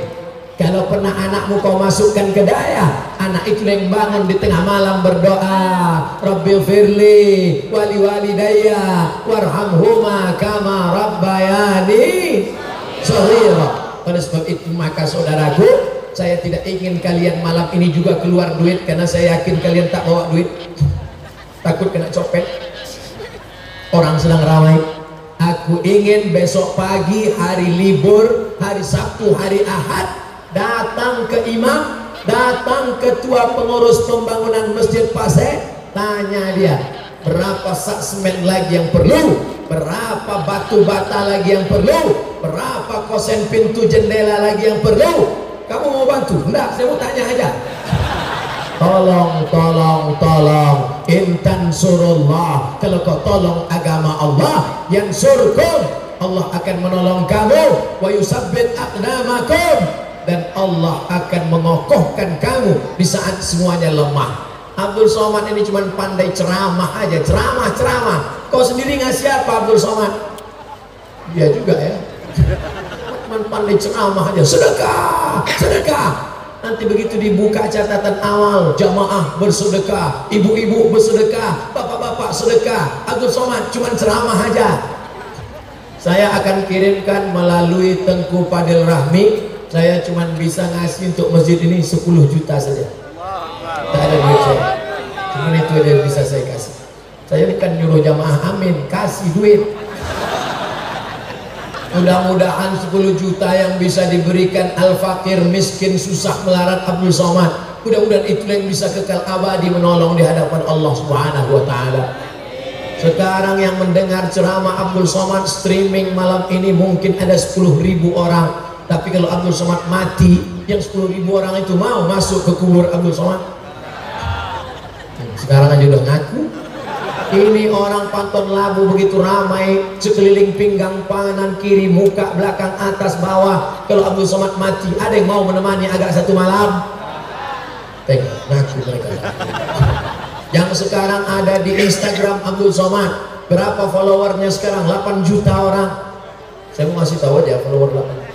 Kalau pernah anakmu kau masukkan ke daya, anak itu yang bangun di tengah malam berdoa, Rabbil firli wali walidayya warhamhuma kama rabbayani shaghira. Pada sebab itu maka saudaraku, saya tidak ingin kalian malam ini juga keluar duit, karena saya yakin kalian tak bawa duit, takut kena copet. Orang sedang ramai. Aku ingin besok pagi hari libur, hari Sabtu, hari Ahad, datang ke imam, datang ketua pengurus pembangunan Masjid Paseh, tanya dia berapa sak semen lagi yang perlu, berapa batu bata lagi yang perlu, berapa kosen pintu jendela lagi yang perlu. Kamu mau bantu? Enggak, saya mau tanya aja. Tolong intan surullah, kalau kau tolong agama Allah, yang surkum, Allah akan menolong kamu, wa yusabbit aqdamakum, dan Allah akan mengokohkan kamu di saat semuanya lemah. Abdul Somad ini cuma pandai ceramah aja, ceramah. Kau sendiri ngasih apa Abdul Somad? Dia juga ya, cuma pandai ceramah aja, sedekah. Nanti begitu dibuka catatan awal, jamaah bersedekah, ibu-ibu bersedekah, bapak-bapak sedekah. Abdul Somad cuma ceramah aja. Saya akan kirimkan melalui Tengku Fadil Rahmi. Saya cuma bisa ngasih untuk masjid ini 10 juta saja. Tak ada duit saya, cuma itu aja yang bisa saya kasih. Saya ini kan nyuruh jamaah amin, kasih duit. Mudah-mudahan 10 juta yang bisa diberikan al-fakir, miskin, susah melarat Abdul Somad, mudah-mudahan itu yang bisa kekal abadi menolong di hadapan Allah Subhanahu wa taala. Sekarang yang mendengar ceramah Abdul Somad streaming malam ini mungkin ada 10.000 orang. Tapi kalau Abdul Somad mati, yang 10.000 orang itu mau masuk ke kubur Abdul Somad? Sekarang aja udah ngaku. Ini orang Pantun Labu begitu ramai, sekeliling pinggang, kanan kiri, muka, belakang, atas, bawah. Kalau Abdul Somad mati, ada yang mau menemani agak satu malam? Tengok, ngaku mereka. Yang sekarang ada di Instagram Abdul Somad, berapa followernya sekarang? 8 juta orang. Saya mau ngasih tahu aja follower 8.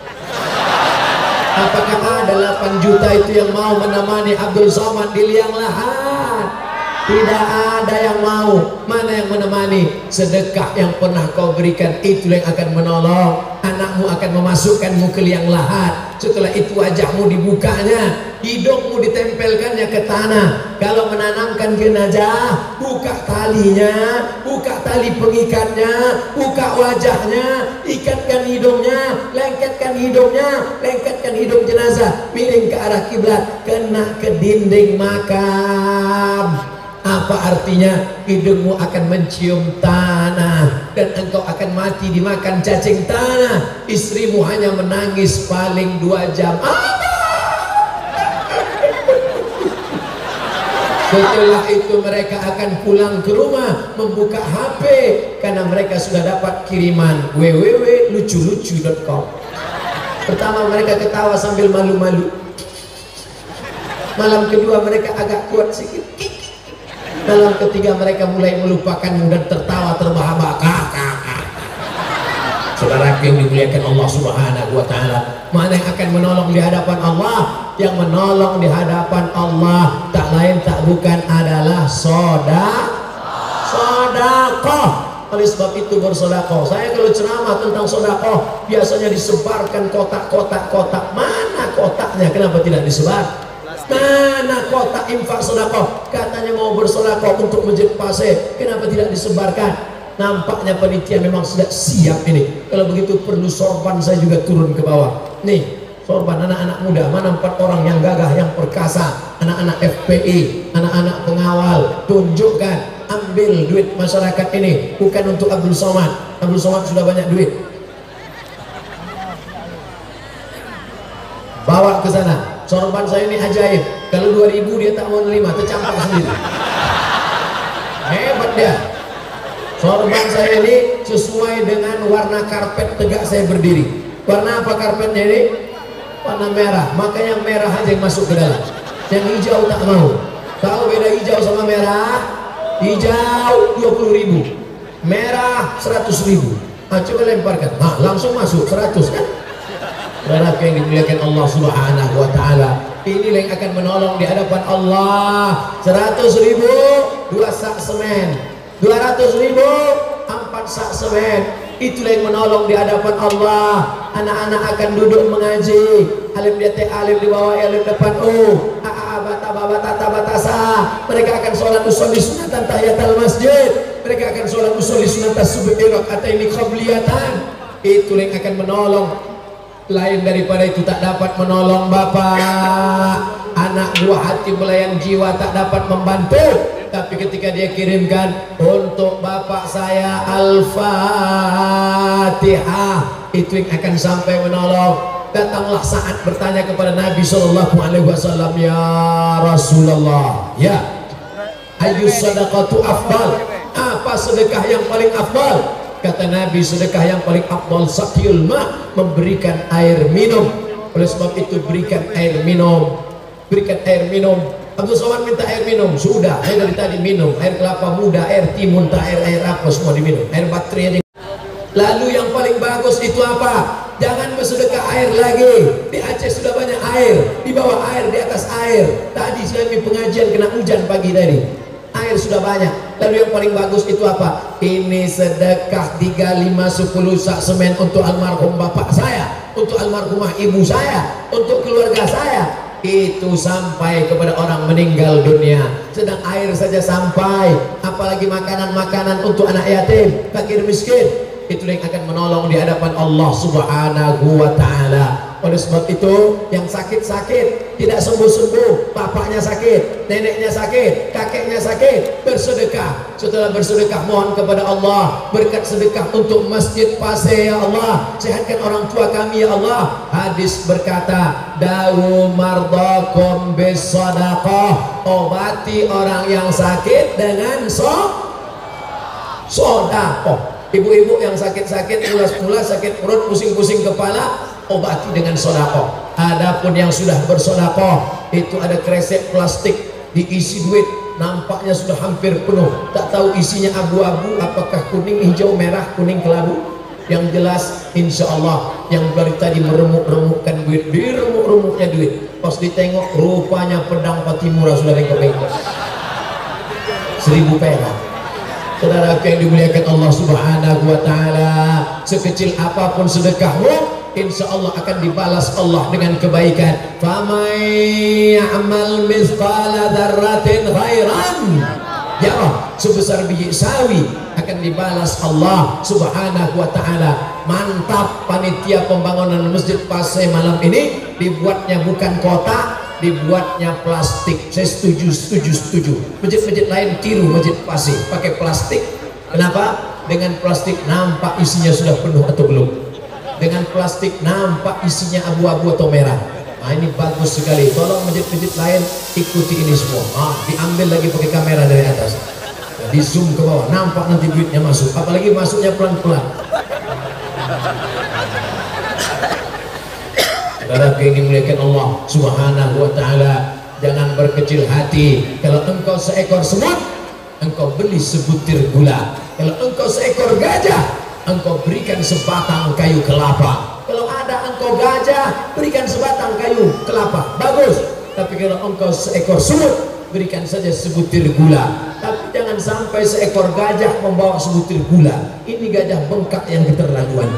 Apakah ada 8 juta itu yang mau menemani Abdul Somad di liang lahat? Tidak ada yang mau. Mana yang menemani? Sedekah yang pernah kau berikan, itu yang akan menolong. Anakmu akan memasukkanmu ke liang lahat. Setelah itu wajahmu dibukanya, hidungmu ditempelkannya ke tanah. Kalau menanamkan jenazah, buka talinya, buka tali pengikatnya, buka wajahnya, ikatkan hidungnya, lengketkan hidung jenazah, miring ke arah kiblat, kena ke dinding makam. Apa artinya? Hidungmu akan mencium tanah dan engkau akan mati dimakan cacing tanah. Istrimu hanya menangis paling 2 jam. Setelah itu mereka akan pulang ke rumah, membuka HP, karena mereka sudah dapat kiriman www.lucu-lucu.com. Pertama mereka ketawa sambil malu-malu. Malam kedua mereka agak kuat sedikit. Malam ketiga mereka mulai melupakanmu dan tertawa terbahak-bahak. Saudara yang dimuliakan Allah Subhanahu wa taala, mana yang akan menolong di hadapan Allah? Yang menolong di hadapan Allah tak lain tak bukan adalah sedekah. Oleh sebab itu bersedekah. Saya kalau ceramah tentang sedekah biasanya disebarkan kotak. Mana kotaknya? Kenapa tidak disebar? Mana kotak infak sedekah? Katanya mau bersedekah untuk Masjid Paseh, kenapa tidak disebarkan? Nampaknya panitia memang sudah siap ini. Kalau begitu perlu sorban saya juga turun ke bawah. Nih, sorban anak-anak muda, mana 4 orang yang gagah, yang perkasa, anak-anak FPI, anak-anak pengawal, tunjukkan, ambil duit masyarakat ini, bukan untuk Abdul Somad. Abdul Somad sudah banyak duit. Bawa ke sana. Sorban saya ini ajaib. Kalau 2000 dia tak mau nerima, tercampak sendiri. Hebat dia. Sorban saya ini sesuai dengan warna karpet tegak saya berdiri. Warna apa karpetnya ini? warna merah, maka yang merah aja yang masuk ke dalam, yang hijau tak mau. Tahu beda hijau sama merah? Hijau 20.000, merah 100.000. Nah, coba lemparkan, nah, langsung masuk 100 kan? Saudara yang dimuliakan Allah Subhanahu wa Ta'ala, inilah yang akan menolong di hadapan Allah. 100.000 2 sak semen, 200.000 4 sak semen. Itulah yang menolong di hadapan Allah. Anak-anak akan duduk mengaji, alim di atas, alim di bawah, alim depan. Oh, batasa. Mereka akan sholat usolli sunatan tahiyatul masjid. Mereka akan sholat usolli sunatan subuh rakaataini qabliyatan. Itulah yang akan menolong. Lain daripada itu tak dapat menolong bapak. Anak buah hati melayan jiwa tak dapat membantu. Tapi ketika dia kirimkan untuk bapak saya Al-Fatihah, itu yang akan sampai menolong. Datanglah saat bertanya kepada Nabi SAW, ya Rasulullah, ya ayyus sadaqatu afdal, apa sedekah yang paling afdal? Kata Nabi, sedekah yang paling afdal saqiyul ma, memberikan air minum. Oleh sebab itu berikan air minum, berikan air minum. Abdul Somad minta air minum, sudah, saya dari tadi minum air kelapa muda, air timun, air apa semua diminum, air baterai. Lalu yang paling bagus itu apa? Jangan bersedekah air lagi. Di Aceh sudah banyak air, di bawah air, di atas air. Tadi kami pengajian kena hujan pagi tadi, air sudah banyak. Lalu yang paling bagus itu apa? Ini sedekah 3, 5, 10 sak semen untuk almarhum bapak saya, untuk almarhumah ibu saya, untuk keluarga saya. Itu sampai kepada orang meninggal dunia. Sedang air saja sampai, apalagi makanan-makanan untuk anak yatim, fakir miskin. Itulah yang akan menolong di hadapan Allah Subhanahu wa Ta'ala. Oleh sebab itu, yang sakit-sakit tidak sembuh-sembuh, bapaknya sakit, neneknya sakit, kakeknya sakit, bersedekah. Setelah bersedekah, mohon kepada Allah berkat sedekah untuk Masjid Pasir, ya Allah, sehatkan orang tua kami, ya Allah. Hadis berkata, dawu mardakum bisadaqah, obati orang yang sakit dengan sedekah. Ibu-ibu yang sakit-sakit, mulas-mulas, sakit perut, pusing-pusing kepala, obati dengan sedekah. Adapun yang sudah bersedekah, itu ada kresek plastik diisi duit, nampaknya sudah hampir penuh, tak tahu isinya abu-abu, apakah kuning, hijau, merah, kuning, kelabu. Yang jelas, insya Allah yang dari tadi meremuk-remukkan duit, diremuk-remuknya duit, pas ditengok rupanya pedang Patimura sudah bengkok-bengkok, 1000 perak. Saudara yang dimuliakan Allah Subhanahu wa Ta'ala, sekecil apapun sedekahmu, insya Allah akan dibalas Allah dengan kebaikan. Faman ya'mal mithqala dzarratin khairan yarah, sebesar biji sawi akan dibalas Allah Subhanahu wa Ta'ala. Mantap panitia pembangunan Masjid Pasir malam ini, dibuatnya bukan kotak, dibuatnya plastik. Saya setuju. Masjid-masjid lain tiru Masjid Pasir pakai plastik. Kenapa? Dengan plastik nampak isinya sudah penuh atau belum. Dengan plastik nampak isinya abu-abu atau merah. Nah, ini bagus sekali. Tolong masjid-masjid lain ikuti ini semua. Diambil lagi pakai kamera dari atas, di zoom ke bawah, nampak nanti duitnya masuk. Apalagi masuknya pelan-pelan. Saudara yang dimuliakan Allah Subhanahu wa Ta'ala, jangan berkecil hati. Kalau engkau seekor semut, engkau beli sebutir gula. Kalau engkau seekor gajah, engkau berikan sebatang kayu kelapa. Kalau ada engkau gajah, berikan sebatang kayu kelapa, bagus. Tapi kalau engkau seekor semut, berikan saja sebutir gula. Tapi jangan sampai seekor gajah membawa sebutir gula. Ini gajah bengkak yang keterlaluan.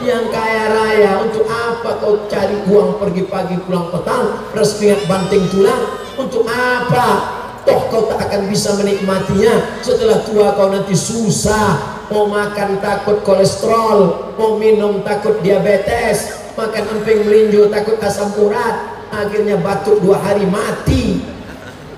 Yang kaya raya, untuk apa kau cari uang pergi pagi pulang petang, resmiat banting tulang? Untuk apa? Toh kau tak akan bisa menikmatinya. Setelah tua kau nanti susah. Mau makan takut kolesterol, mau minum takut diabetes, makan emping melinjo takut asam urat, akhirnya batuk 2 hari mati.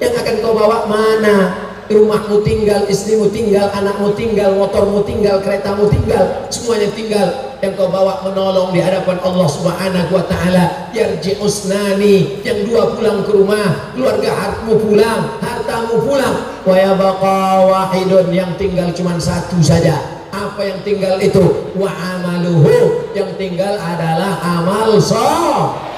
Yang akan kau bawa mana? Rumahmu tinggal, istrimu tinggal, anakmu tinggal, motormu tinggal, keretamu tinggal, semuanya tinggal. Yang kau bawa menolong di hadapan Allah Subhanahu wa Ta'ala. Yarji'usnani, yang 2 pulang ke rumah, keluarga hartamu pulang, hartamu pulang. Wa yabqa wahidun, yang tinggal cuma 1 saja. Apa yang tinggal itu? Wa amaluhu, yang tinggal adalah amal soleh.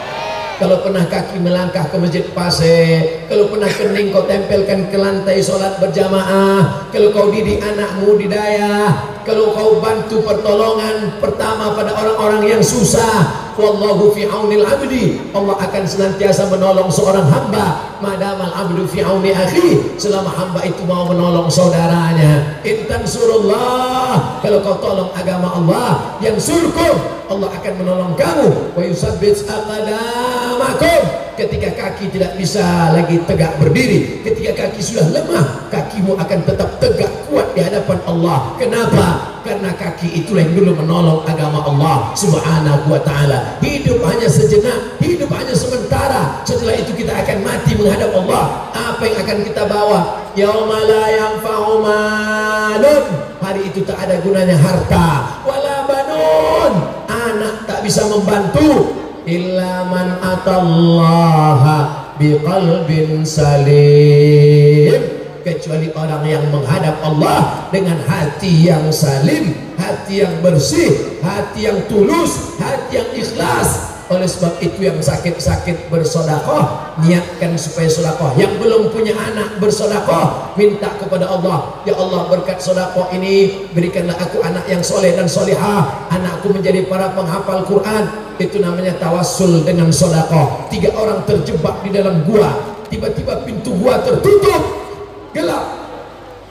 Kalau pernah kaki melangkah ke masjid pasir, kalau pernah kening kau tempelkan ke lantai sholat berjamaah, kalau kau didik anakmu di daya, kalau kau bantu pertolongan pertama pada orang-orang yang susah, wallahu fi aunil abdi, Allah akan senantiasa menolong seorang hamba. Madamal abdu fi auni akhi, selama hamba itu mau menolong saudaranya. Intan surullah, kalau kau tolong agama Allah, yang surkum, Allah akan menolong kamu. Wa yusabbit aqdamakum, ketika kaki tidak bisa lagi tegak berdiri, ketika kaki sudah lemah, kakimu akan tetap tegak kuat di hadapan Allah. Kenapa? Karena kaki itulah yang dulu menolong agama Allah subhanahu wa ta'ala. Hidup hanya sejenak, hidup hanya sementara, setelah itu kita akan mati menghadap Allah. Apa yang akan kita bawa? Yauma la yanfa'u malun, hari itu tak ada gunanya harta, wala banun, anak tak bisa membantu, illa man atallaha biqalbin salim, kecuali orang yang menghadap Allah dengan hati yang salim, hati yang bersih, hati yang tulus, hati yang ikhlas. Oleh sebab itu yang sakit-sakit bersedekah, niatkan supaya sedekah. Yang belum punya anak bersedekah, minta kepada Allah, ya Allah berkat sedekah ini berikanlah aku anak yang soleh dan solehah, anakku menjadi para penghafal Quran. Itu namanya tawassul dengan sedekah. 3 orang terjebak di dalam gua, tiba-tiba pintu gua tertutup, gelap,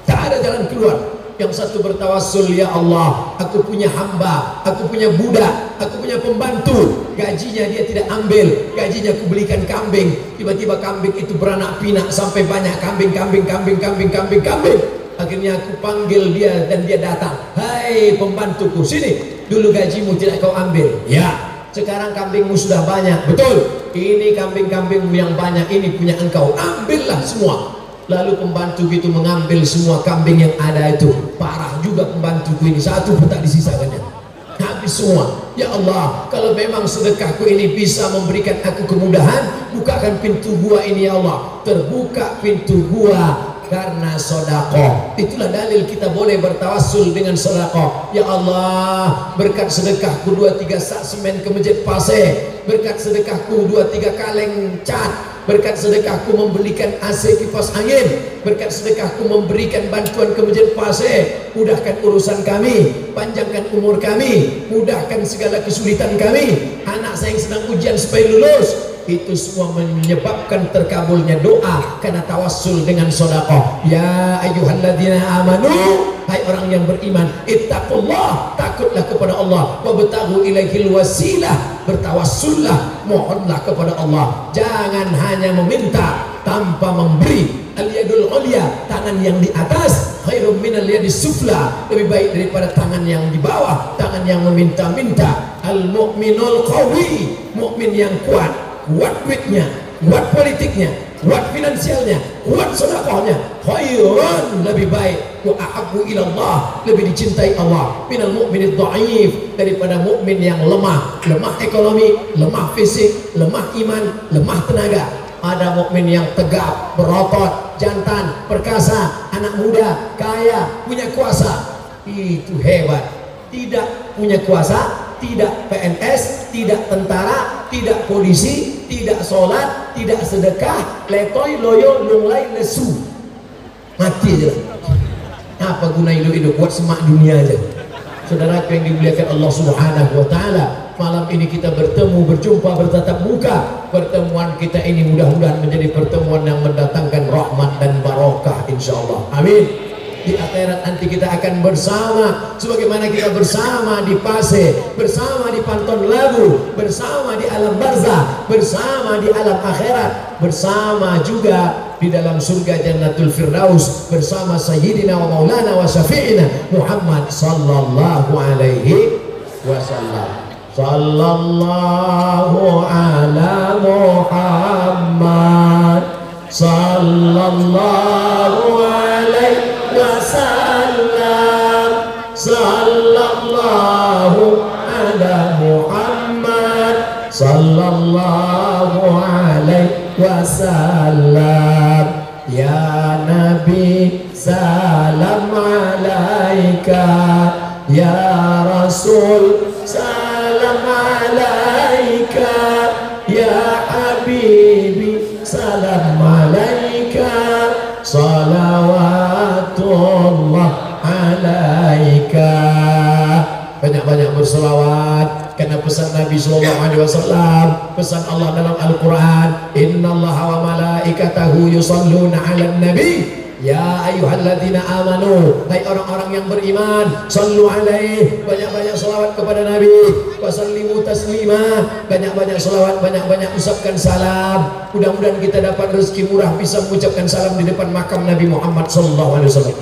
tak ada jalan keluar. Yang satu bertawassul, ya Allah, aku punya hamba, aku punya budak, aku punya pembantu, gajinya dia tidak ambil, gajinya aku belikan kambing. Tiba-tiba kambing itu beranak pinak sampai banyak kambing. Akhirnya aku panggil dia dan dia datang. Hai pembantuku, sini, dulu gajimu tidak kau ambil. Ya, sekarang kambingmu sudah banyak. Betul, ini kambing-kambingmu yang banyak ini punya engkau, ambillah semua. Lalu pembantu itu mengambil semua kambing yang ada itu. Parah juga pembantuku ini, satu pun tak disisakannya, habis semua. Ya Allah, kalau memang sedekahku ini bisa memberikan aku kemudahan, bukakan pintu gua ini ya Allah. Terbuka pintu gua karena sedekah. Itulah dalil kita boleh bertawassul dengan sedekah. Ya Allah, berkat sedekahku 2-3 sak semen ke masjid pasir, berkat sedekahku 2-3 kaleng cat, berkat sedekahku membelikan AC kipas angin, berkat sedekahku memberikan bantuan ke masjid pasir, mudahkan urusan kami, panjangkan umur kami, mudahkan segala kesulitan kami, anak saya yang sedang ujian supaya lulus. Itu semua menyebabkan terkabulnya doa karena tawassul dengan sedekah. Ya ayyuhalladzina amanu, hai orang yang beriman, ittaqullah, takutlah kepada Allah, wabtaghu ilaihil wasilah, bertawassullah, mohonlah kepada Allah. Jangan hanya meminta tanpa memberi. Al-yadul ulya, tangan yang di atas, khairum minal yadis sufla, lebih baik daripada tangan yang di bawah, tangan yang meminta-minta. Al-mu'minul qawi, mukmin yang kuat, kuat duitnya, kuat politiknya, kuat finansialnya, kuat sedekahnya, khairun, lebih baik, wa ahabbu ilallah, lebih dicintai Allah, minal mu'minid dha'if, daripada mukmin yang lemah ekonomi, lemah fisik, lemah iman, lemah tenaga. Ada mukmin yang tegap, berotot, jantan, perkasa, anak muda, kaya, punya kuasa. Itu hebat. Tidak punya kuasa, tidak PNS, tidak tentara, tidak polisi, tidak sholat, tidak sedekah, letoy, loyo, lunglai, lesu, mati aja lah. Apa guna hidup buat semak dunia aja. Saudara yang dimuliakan Allah subhanahu wa ta'ala, malam ini kita berjumpa, bertatap muka. Pertemuan kita ini mudah-mudahan menjadi pertemuan yang mendatangkan rahmat dan barokah insyaallah. Amin. Di akhirat nanti kita akan bersama sebagaimana kita bersama di Pasir, bersama di Pantun Labu, bersama di alam barzah, bersama di alam akhirat, bersama juga di dalam surga Jannatul Firdaus bersama Sayyidina wa Maulana wa Syafi'ina Muhammad sallallahu alaihi wasallam. Sallallahu ala Muhammad sallallahu alaihi wasallam, sallallahu ala Muhammad sallallahu alaihi wasallam. Ya Nabi salam alaika, ya Rasul, salam alaika ya Habibi, salam alaika, salawatullah alaika. Banyak-banyak berselawat karena pesan Nabi sallallahu alaihi wasallam, pesan Allah dalam Al-Qur'an, innallaha wa malaikatahu yusholluna 'alan nabi ya ayyuhalladzina amanu, hai orang-orang yang beriman, sallu alaihi, banyak-banyak selawat kepada Nabi, wasallimu taslima, banyak-banyak selawat, banyak-banyak ucapkan salam. Mudah-mudahan kita dapat rezeki murah bisa mengucapkan salam di depan makam Nabi Muhammad sallallahu alaihi wasallam,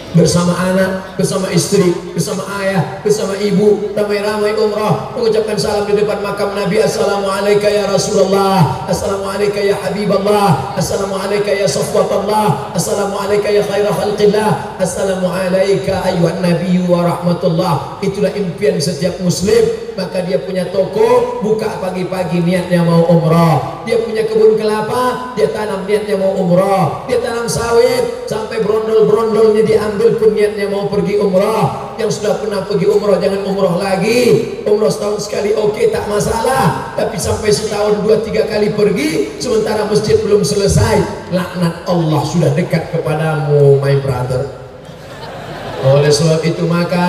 bersama anak, bersama istri, bersama ayah, bersama ibu, ramai-ramai umrah, mengucapkan salam di depan makam Nabi. Assalamualaikum ya Rasulullah, assalamualaikum ya Habiballah, assalamualaikum ya Safwatallah, assalamualaikum ya khaira khalqillah, assalamualaikum ayyuhan nabi wa rahmatullah. Itulah impian setiap muslim. Maka dia punya toko, buka pagi-pagi niatnya mau umrah. Dia punya kebun kelapa, dia tanam niatnya mau umrah. Dia tanam sawit sampai brondol-brondolnya diambil pun niatnya mau pergi umrah. Yang sudah pernah pergi umrah jangan umrah lagi. Umrah setahun sekali oke, tak masalah. Tapi sampai setahun 2-3 kali pergi sementara masjid belum selesai, laknat Allah sudah dekat kepadamu, my brother. Oleh sebab itu maka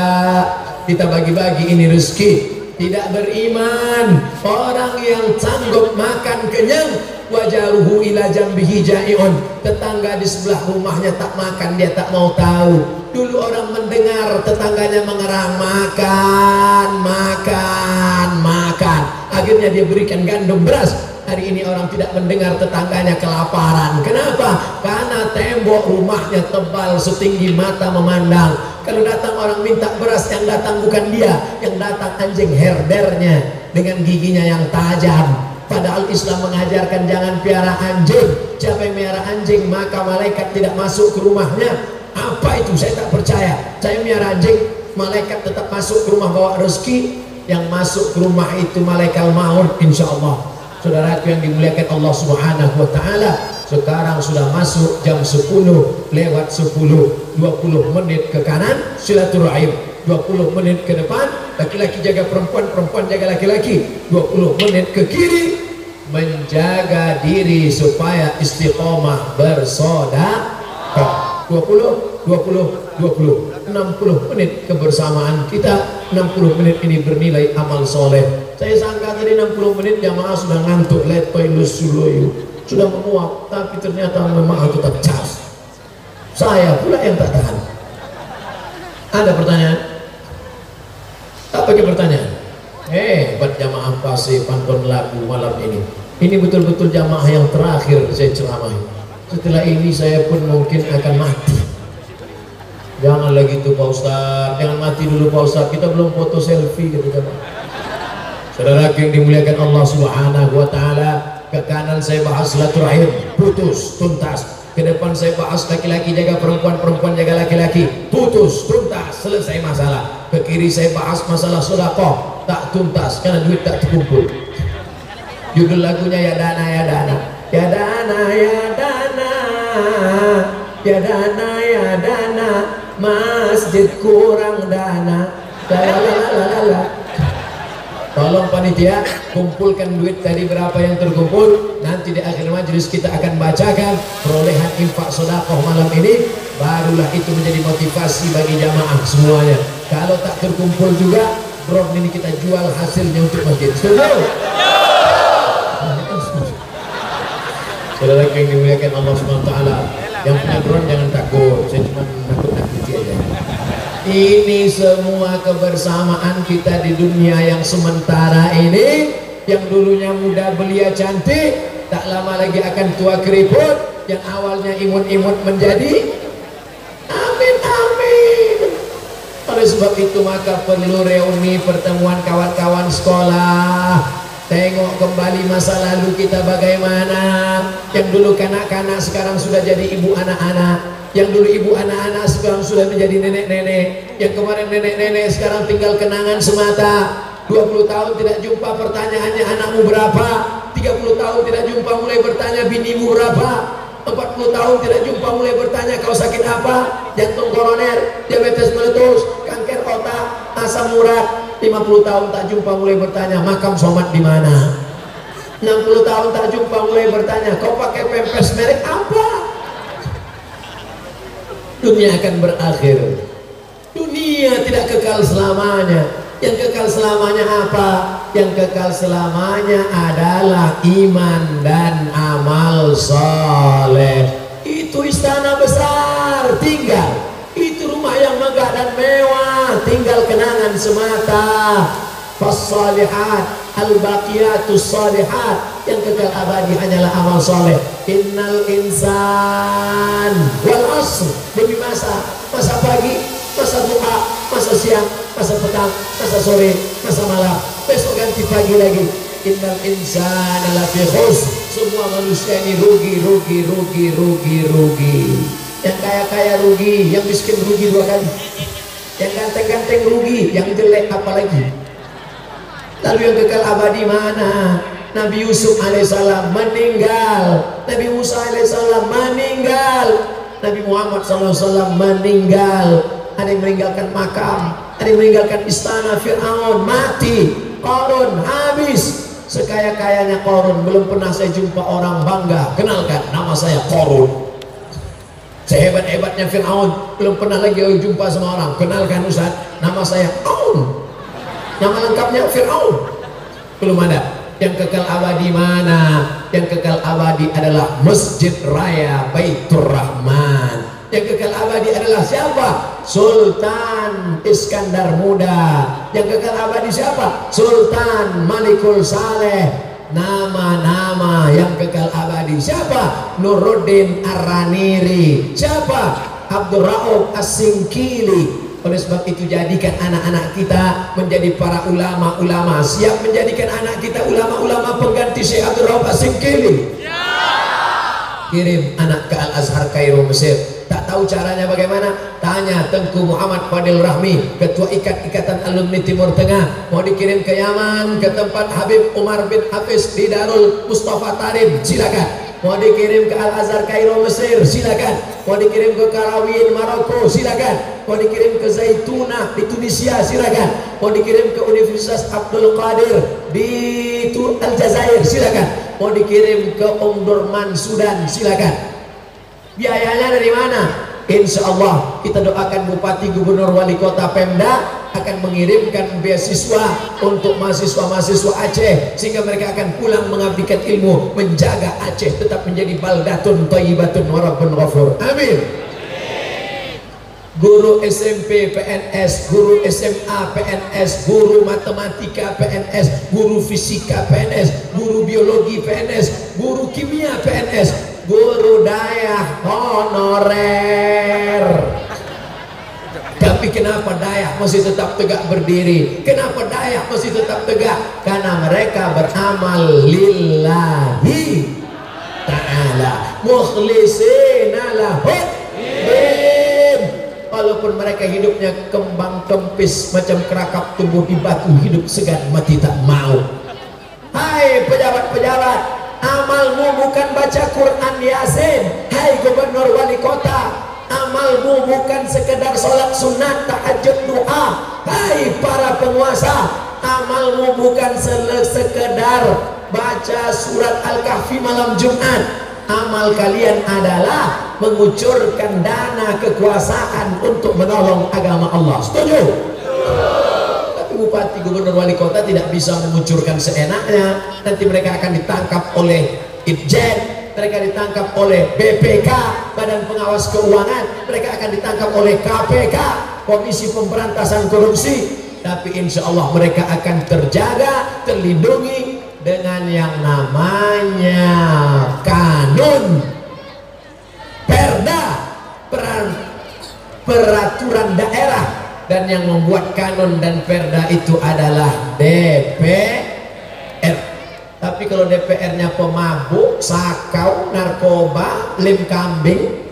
kita bagi-bagi ini rezeki. Tidak beriman orang yang sanggup makan kenyang, wajaruhu ila jambihi jai'un, tetangga di sebelah rumahnya tak makan dia tak mau tahu. Dulu orang mendengar tetangganya mengerang, makan, makan, makan, akhirnya dia berikan gandum beras. Hari ini orang tidak mendengar tetangganya kelaparan. Kenapa? Karena tembok rumahnya tebal setinggi mata memandang. Kalau datang orang minta beras, yang datang bukan dia, yang datang anjing herdernya dengan giginya yang tajam. Padahal Islam mengajarkan jangan piara anjing. Siapa yang piara anjing maka malaikat tidak masuk ke rumahnya. Apa itu? Saya tak percaya. Saya piara anjing, malaikat tetap masuk ke rumah bawa rezeki. Yang masuk ke rumah itu malaikat maut, insya Allah. Saudaraku yang dimuliakan Allah Subhanahu wa taala, sekarang sudah masuk jam 10 lewat 10, 20 menit ke kanan silaturahim, 20 menit ke depan laki-laki jaga perempuan, perempuan jaga laki-laki, 20 menit ke kiri menjaga diri supaya istiqomah bersedekah. 20 60 menit kebersamaan kita, 60 menit ini bernilai amal soleh. Saya sangka tadi 60 menit jamaah sudah ngantuk, letoy lusuloyu, sudah menguap, tapi ternyata memang tetap cas. Saya pula yang tak tahan. Ada pertanyaan? Tak pakai pertanyaan. Hebat jamaah Pasir pantun lagu malam ini. Ini betul-betul jamaah yang terakhir saya ceramahi. Setelah ini saya pun mungkin akan mati. Jangan lagi itu Pak Ustadz, jangan mati dulu Pak Ustadz, kita belum foto selfie gitu kan. Saudara yang dimuliakan Allah Subhanahu wa taala, ke kanan saya bahas silaturahim, putus, tuntas. Ke depan saya bahas laki-laki jaga perempuan, perempuan jaga laki-laki, putus, tuntas, selesai masalah. Ke kiri saya bahas masalah sedekah, tak tuntas karena duit tak terkumpul. Judul lagunya ya dana ya dana, ya dana ya dana, ya dana ya dana, masjid kurang dana, lalalala. Tolong panitia kumpulkan duit tadi berapa yang terkumpul. Nanti di akhir majelis kita akan bacakan perolehan infak sedekah malam ini. Barulah itu menjadi motivasi bagi jamaah semuanya. Kalau tak terkumpul juga, drone ini kita jual hasilnya untuk masjid. Setuju? Saudara yang dimuliakan Allah SWT, yang punya drone jangan takut. Saya cuma nakut-nakuti aja. Ini semua kebersamaan kita di dunia yang sementara ini, yang dulunya muda belia cantik, tak lama lagi akan tua keriput, yang awalnya imut-imut menjadi amin amin. Oleh sebab itu maka perlu reuni pertemuan kawan-kawan sekolah, tengok kembali masa lalu kita bagaimana. Yang dulu kanak-kanak sekarang sudah jadi ibu anak-anak, yang dulu ibu anak-anak sekarang sudah menjadi nenek-nenek, yang kemarin nenek-nenek sekarang tinggal kenangan semata. 20 tahun tidak jumpa, pertanyaannya anakmu berapa? 30 tahun tidak jumpa, mulai bertanya binimu berapa? 40 tahun tidak jumpa, mulai bertanya kau sakit apa? Jantung koroner, diabetes meletus, kanker murad. 50 tahun tak jumpa mulai bertanya, makam Somad di mana? 60 tahun tak jumpa mulai bertanya, kau pakai pempes merek apa? Dunia akan berakhir. Dunia tidak kekal selamanya. Yang kekal selamanya apa? Yang kekal selamanya adalah iman dan amal soleh. Itu istana besar tinggal, itu rumah yang megah dan mewah tinggal kenangan semata. Fassalihat al-baqiyatus salihat, yang kekal abadi hanyalah amal soleh. Innal insan wal asr, demi masa pagi, masa duha, masa siang, masa petang, masa sore, masa malam, besok ganti pagi lagi. Innal insana lafi khusr, semua manusia ini rugi. Yang kaya rugi, yang miskin rugi 2 kali, yang ganteng rugi, yang jelek apalagi. Lalu yang kekal abadi mana? Nabi Yusuf alaihissalam meninggal, Nabi Musa alaihissalam meninggal, Nabi Muhammad SAW meninggal. Ada yang meninggalkan makam, ada yang meninggalkan istana. Fir'aun mati, Qarun habis. Sekaya-kayanya Qarun, belum pernah saya jumpa orang bangga, kenalkan nama saya Qarun. Sehebat-hebatnya Fir'aun, belum pernah lagi jumpa sama orang, kenalkan Ustaz, nama saya Qarun. Nama lengkapnya Fir'aun, belum ada. Yang kekal abadi mana? Yang kekal abadi adalah Masjid Raya Baitur Rahman. Yang kekal abadi adalah siapa? Sultan Iskandar Muda. Yang kekal abadi siapa? Sultan Malikul Saleh. Nama-nama yang kekal abadi siapa? Nuruddin Ar-Raniri. Siapa? Abdul Rauf As-Singkili. Oleh sebab itu jadikan anak-anak kita menjadi para ulama-ulama. Siap menjadikan anak kita ulama-ulama pengganti Syekh Abdul Rauf As-Singkili? Kirim anak ke Al-Azhar Kairo Mesir. Tak tahu caranya bagaimana? Tanya Tengku Muhammad Fadil Rahmi, Ketua Ikatan Alumni Timur Tengah. Mau dikirim ke Yaman, ke tempat Habib Umar bin Hafiz di Darul Mustafa Tarim, silakan. Mau dikirim ke Al-Azhar Kairo Mesir, silakan. Mau dikirim ke Karawin Maroko, silakan. Mau dikirim ke Zaitunah di Tunisia, silakan. Mau dikirim ke Universitas Abdul Qadir di Aljazair, silakan. Mau dikirim ke Omdurman Sudan, silakan. Biayanya dari mana? Insya Allah kita doakan Bupati, Gubernur, Wali Kota, Pemda akan mengirimkan beasiswa untuk mahasiswa-mahasiswa Aceh, sehingga mereka akan pulang mengabdikan ilmu, menjaga Aceh tetap menjadi baldatun thayyibatun wa rabbun ghafur. Amin. Guru SMP PNS, guru SMA PNS, guru matematika PNS, guru fisika PNS, guru biologi PNS, guru kimia PNS, guru daya honorer. Tapi kenapa Dayak masih tetap tegak berdiri? Kenapa Dayak masih tetap tegak? Karena mereka beramal lillahi ta'ala mukhlisina lahud din. Walaupun mereka hidupnya kembang kempis macam kerakap tumbuh di batu, hidup segan mati tak mau. Hai pejabat-pejabat, amalmu bukan baca Quran Yasin. Hai gubernur wali kota, amalmu bukan sekedar sholat sunat tahajud doa. Hai para penguasa, amalmu bukan sekedar baca surat Al-Kahfi malam Jumat. Amal kalian adalah mengucurkan dana kekuasaan untuk menolong agama Allah. Setuju? Tapi bupati, gubernur, wali kota tidak bisa mengucurkan seenaknya. Nanti mereka akan ditangkap oleh Itjen, mereka ditangkap oleh BPK, Badan Pengawas Keuangan, mereka akan ditangkap oleh KPK, Komisi Pemberantasan Korupsi. Tapi insya Allah mereka akan terjaga, terlindungi dengan yang namanya kanun, perda, peraturan daerah. Dan yang membuat kanun dan perda itu adalah DPR. Tapi kalau DPR-nya pemabuk, sakau, narkoba, lim kambing,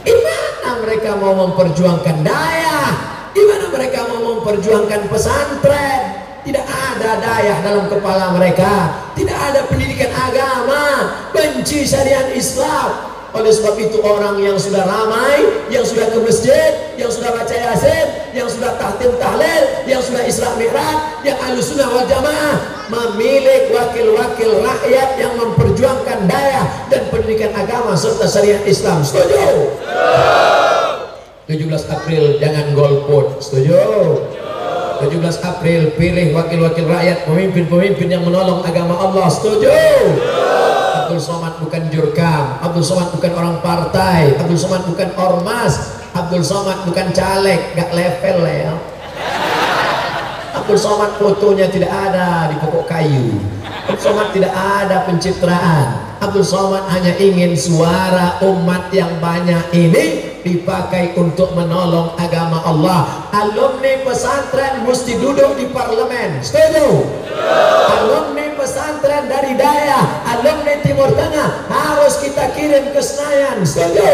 gimana mereka mau memperjuangkan daerah? Gimana mereka mau memperjuangkan pesantren? Tidak ada daya dalam kepala mereka, tidak ada pendidikan agama, benci syariat Islam. Oleh sebab itu orang yang sudah ramai, yang sudah ke masjid, yang sudah baca Yasin, yang sudah tahtim tahlil, yang sudah Isra Mi'raj, yang Ahlussunnah wal Jamaah, memilih wakil-wakil rakyat yang memperjuangkan daya dan pendidikan agama serta syariat Islam. Setuju? 17 April jangan golput. Setuju? 17 April pilih wakil-wakil rakyat, pemimpin-pemimpin yang menolong agama Allah. Setuju? Abdul Somad bukan jurkam, Abdul Somad bukan orang partai, Abdul Somad bukan ormas, Abdul Somad bukan caleg, gak level lah ya. Abdul Somad fotonya tidak ada di pokok kayu. Abdul Somad tidak ada pencitraan. Abdul Somad hanya ingin suara umat yang banyak ini dipakai untuk menolong agama Allah. Alumni pesantren mesti duduk di parlemen. Setuju? Alumni pesantren dari Daya, alumni Timur Tengah harus kita kirim ke Senayan. Setuju?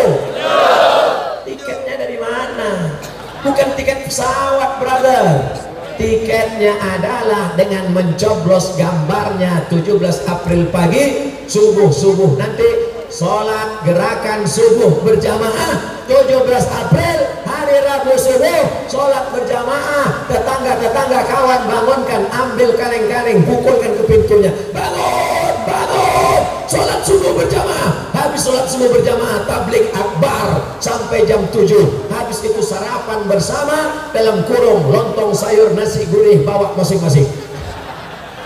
Tiketnya dari mana? Bukan tiket pesawat, brother. Tiketnya adalah dengan mencoblos gambarnya 17 April pagi, subuh nanti sholat gerakan subuh berjamaah. 17 April hari Rabu subuh sholat berjamaah. Tetangga-tetangga kawan bangunkan, ambil kaleng-kaleng, pukulkan ke pintunya. Bangun, sholat subuh berjamaah. Habis sholat subuh berjamaah, tablik akbar sampai jam 7. Habis itu sarapan bersama dalam kurung lontong sayur nasi gurih bawa masing-masing.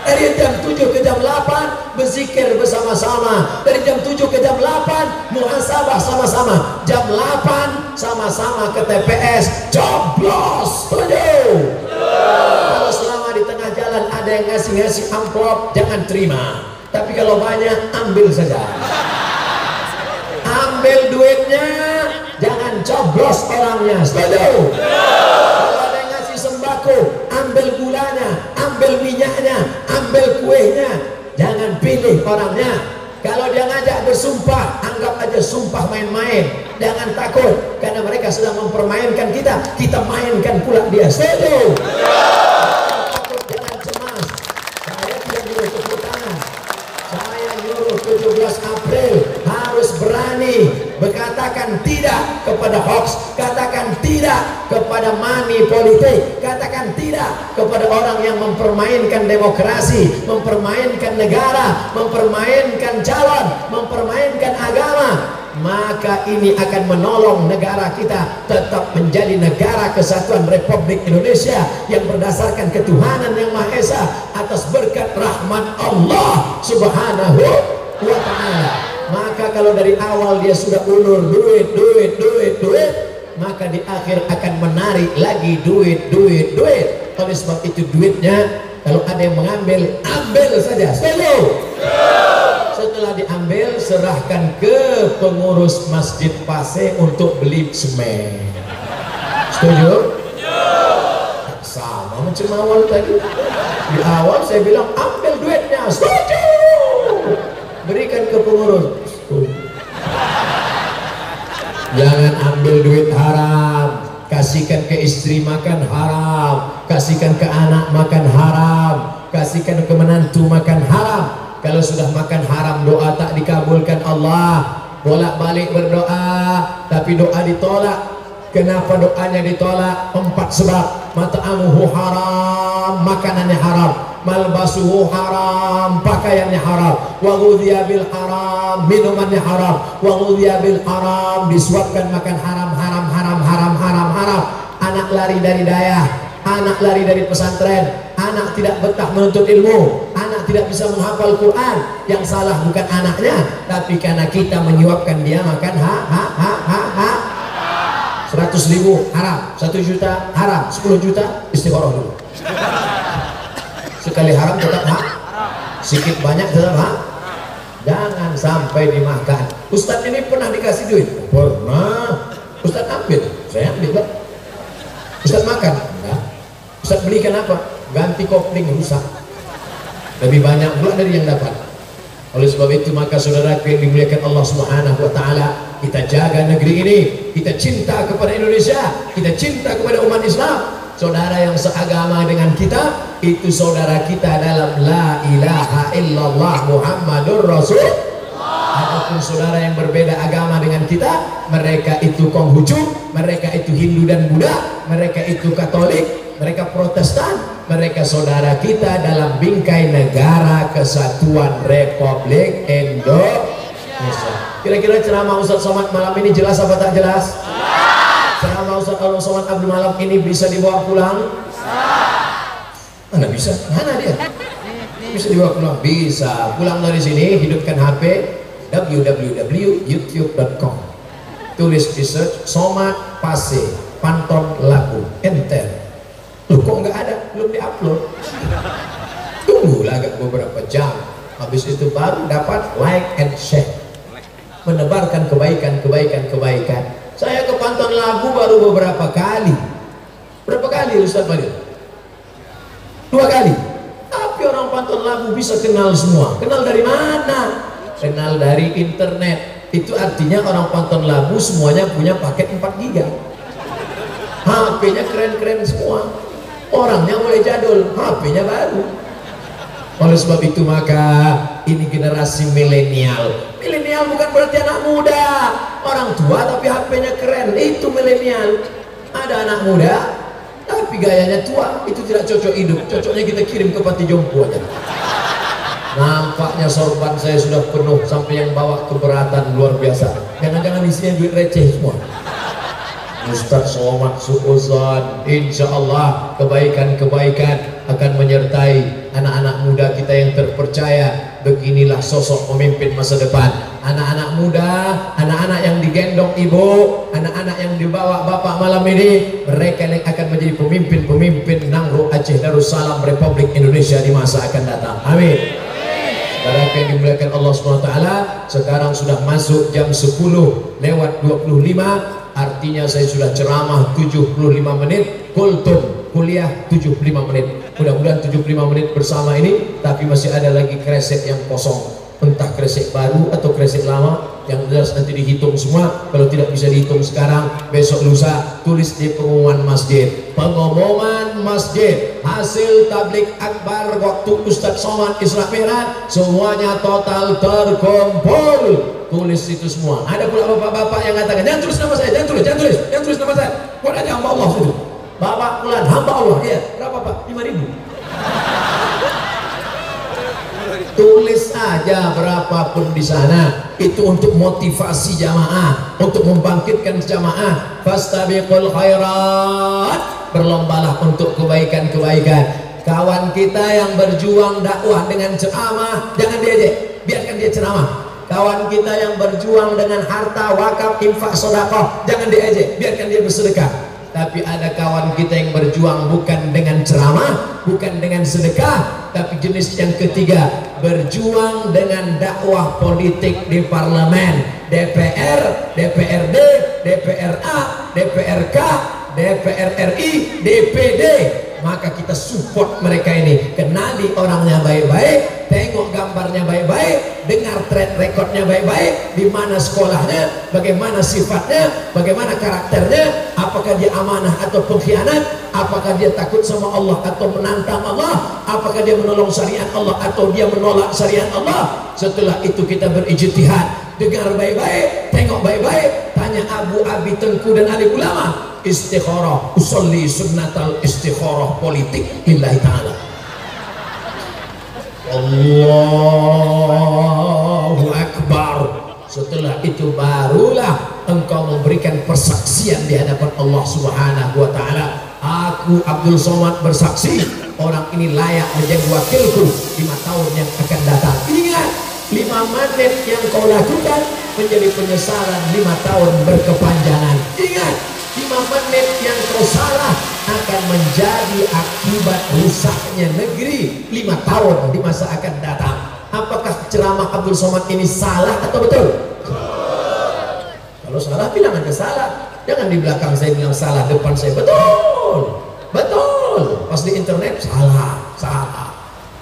Dari jam 7 ke jam 8 berzikir bersama-sama. Dari jam 7 ke jam 8 muhasabah sama-sama. Jam 8 sama-sama ke TPS coblos. Setuju? Kalau selama di tengah jalan ada yang ngasih amplop, jangan terima. Tapi kalau banyak, ambil saja. Ambil duitnya, jangan coblos orangnya. Setuju? Kalau ada yang ngasih sembako, ambil gulanya, ambil minyaknya, ambil kuehnya, jangan pilih orangnya. Kalau dia ngajak bersumpah, anggap aja sumpah main-main. Jangan takut, karena mereka sedang mempermainkan kita, kita mainkan pula dia. Setuju? Jangan takut, jangan cemas. Saya tidak nyuruh tepuk tangan. Saya nyuruh 17 April harus berani berkatakan tidak kepada hoax, katakan tidak kepada money politik, katakan tidak kepada orang yang mempermainkan demokrasi, mempermainkan negara, mempermainkan calon, mempermainkan agama. Maka ini akan menolong negara kita tetap menjadi negara kesatuan Republik Indonesia yang berdasarkan ketuhanan yang Maha Esa atas berkat rahmat Allah Subhanahu wa Ta'ala. Maka kalau dari awal dia sudah ulur duit, maka di akhir akan menarik lagi duit. Oleh sebab itu duitnya kalau ada yang mengambil, ambil saja. Setuju? Setelah diambil, serahkan ke pengurus Masjid Pase untuk beli semen. Setuju? Sama macam awal tadi. Di awal saya bilang ambil duitnya. Setuju? Berikan ke pengurus. Jangan ambil duit haram, kasihkan ke istri makan haram, kasihkan ke anak makan haram, kasihkan ke menantu makan haram. Kalau sudah makan haram, doa tak dikabulkan Allah. Bolak-balik berdoa tapi doa ditolak. Kenapa doanya ditolak? 4 sebab. Mat'amuhu haram, makanannya haram. Malbasuhu haram, pakaiannya haram. Wa ghudhiya bil haram, minumannya haram. Wa ghudhiya bil haram, disuapkan makan haram. Anak lari dari daya, anak lari dari pesantren, anak tidak betah menuntut ilmu, anak tidak bisa menghafal Quran. Yang salah bukan anaknya, tapi karena kita menyuapkan dia makan 100.000 haram, 1 juta haram, 10 juta istikharah dulu. Sekali haram tetap sedikit banyak tetap jangan sampai dimakan. Ustadz ini pernah dikasih duit? Pernah. Ustadz ambil, saya ambil Pak. Ustadz makan? Enggak. Ustadz belikan apa? Ganti kopling rusak. Lebih banyak pula dari yang dapat. Oleh sebab itu maka saudara yang dimuliakan Allah Subhanahu wa Ta'ala, kita jaga negeri ini, kita cinta kepada Indonesia, kita cinta kepada umat Islam. Saudara yang seagama dengan kita itu saudara kita dalam la ilaha illallah Muhammadur Rasul. Adapun saudara yang berbeda agama dengan kita, mereka itu Konghucu, mereka itu Hindu dan Buddha, mereka itu Katolik, mereka Protestan, mereka saudara kita dalam bingkai negara kesatuan Republik Indonesia. Kira-kira ceramah Ustaz Somad malam ini jelas apa tak jelas? Ceramah Ustaz Somad Abdul malam ini bisa dibawa pulang? Mana bisa? Mana dia? Bisa dibawa pulang? Bisa. Pulang dari sini, hidupkan HP, www.youtube.com, tulis di search Somad Pase Pantun Lagu, enter. Loh kok nggak ada? Belum diupload. Tunggulah agak beberapa jam, habis itu baru dapat like and share, menebarkan kebaikan. Saya ke Pantun Lagu baru beberapa kali. Berapa kali Ustaz Fadil? 2 kali. Tapi orang Pantun Lagu bisa kenal semua. Kenal dari mana? Kenal dari internet. Itu artinya orang Pantun Lagu semuanya punya paket 4 GB. HP-nya keren-keren semua. Orangnya mulai jadul, HP-nya baru. Oleh sebab itu maka ini generasi milenial. Milenial bukan berarti anak muda, orang tua tapi HP-nya keren, itu milenial. Ada anak muda tapi gayanya tua, itu tidak cocok hidup. Cocoknya kita kirim ke panti jompo aja. Nampaknya sorban saya sudah penuh sampai yang bawa keberatan luar biasa. Jangan-jangan isinya duit receh semua. Ustaz Somad suuzan, insya Allah kebaikan akan menyertai anak-anak muda kita yang terpercaya. Beginilah sosok pemimpin masa depan. Anak-anak muda, anak-anak yang digendong ibu, anak-anak yang dibawa bapak malam ini, mereka yang akan menjadi pemimpin-pemimpin Nangro Aceh Darussalam Republik Indonesia di masa akan datang. Amin. Saudara yang dimuliakan Allah SWT, sekarang sudah masuk jam 10 lewat 25. Artinya saya sudah ceramah 75 menit, kultum kuliah 75 menit. Mudah-mudahan 75 menit bersama ini, tapi masih ada lagi kresek yang kosong. Entah kresek baru atau kresek lama, yang jelas nanti dihitung semua. Kalau tidak bisa dihitung sekarang, besok lusa tulis di pengumuman masjid. Pengumuman masjid hasil tablik akbar waktu Ustadz Somad Isra Mi'raj, semuanya total terkumpul. Tulis itu semua. Ada pula bapak-bapak yang katakan, jangan tulis nama saya, jangan tulis nama saya. Kau aja hamba Allah itu. Bapak pulang hamba Allah. Iya, berapa Pak? 5.000. Tulis aja berapapun di sana. Itu untuk motivasi jamaah, untuk membangkitkan jamaah. Fastabiqul khairat, berlombalah untuk kebaikan-kebaikan. Kawan kita yang berjuang dakwah dengan ceramah, jangan diejek, biarkan dia ceramah. Kawan kita yang berjuang dengan harta, wakaf, infak, sedekah, jangan diejek, biarkan dia bersedekah. Tapi ada kawan kita yang berjuang bukan dengan ceramah, bukan dengan sedekah, tapi jenis yang ketiga, berjuang dengan dakwah politik di parlemen, DPR, DPRD, DPRA, DPRK, DPR RI, DPD. Maka kita support mereka ini. Kenali orangnya baik-baik, tengok gambarnya baik-baik, dengar track recordnya baik-baik, di mana sekolahnya, bagaimana sifatnya, bagaimana karakternya, apakah dia amanah atau pengkhianat, apakah dia takut sama Allah atau menantang Allah, apakah dia menolong syariat Allah atau dia menolak syariat Allah. Setelah itu kita berijtihad, dengar baik-baik, tengok baik-baik, tanya Abu Abi Tengku dan alim ulama. Istikharah, usolli sunnatal istikharah politik lillahi ta'ala. Allahu Akbar. Setelah itu barulah engkau memberikan persaksian di hadapan Allah Subhanahu wa ta'ala. Aku Abdul Somad bersaksi, orang ini layak menjadi wakilku 5 tahun yang akan datang. Ingat, 5 menit yang kau lakukan menjadi penyesalan 5 tahun berkepanjangan. Ingat, 5 menit yang kau salah akan menjadi akibat rusaknya negeri 5 tahun di masa akan datang. Apakah ceramah Abdul Somad ini salah atau betul? Kalau salah bilang aja salah. Jangan di belakang saya bilang salah, depan saya betul. Betul. Pas di internet salah.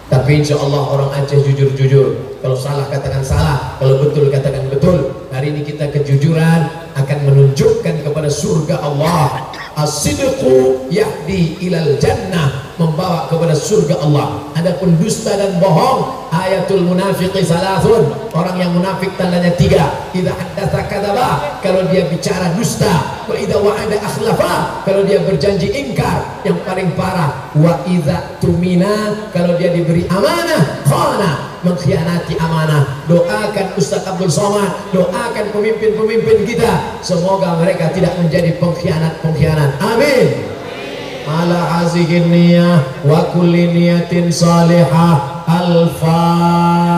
Tapi insya Allah orang Aceh jujur-jujur. Kalau salah katakan salah, kalau betul katakan betul. Hari ini kita kejujuran akan menunjukkan kepada surga Allah. As-sidqu yahdi ilal jannah membawa kepada surga Allah. Adapun dusta dan bohong, ayatul munafiqi salasun, orang yang munafik tandanya 3. Idza haddatsa kadzaba, kalau dia bicara dusta. Wa idza wa'ada akhlafa, kalau dia berjanji ingkar. Yang paling parah, wa idza tumina, kalau dia diberi amanah, khana, mengkhianati amanah. Doakan Ustaz Abdul Somad, doakan pemimpin-pemimpin kita, semoga mereka tidak menjadi pengkhianat-pengkhianat. Amin. Ala hazihin niyah wa kulli niyatin salihah. Al-Fatihah.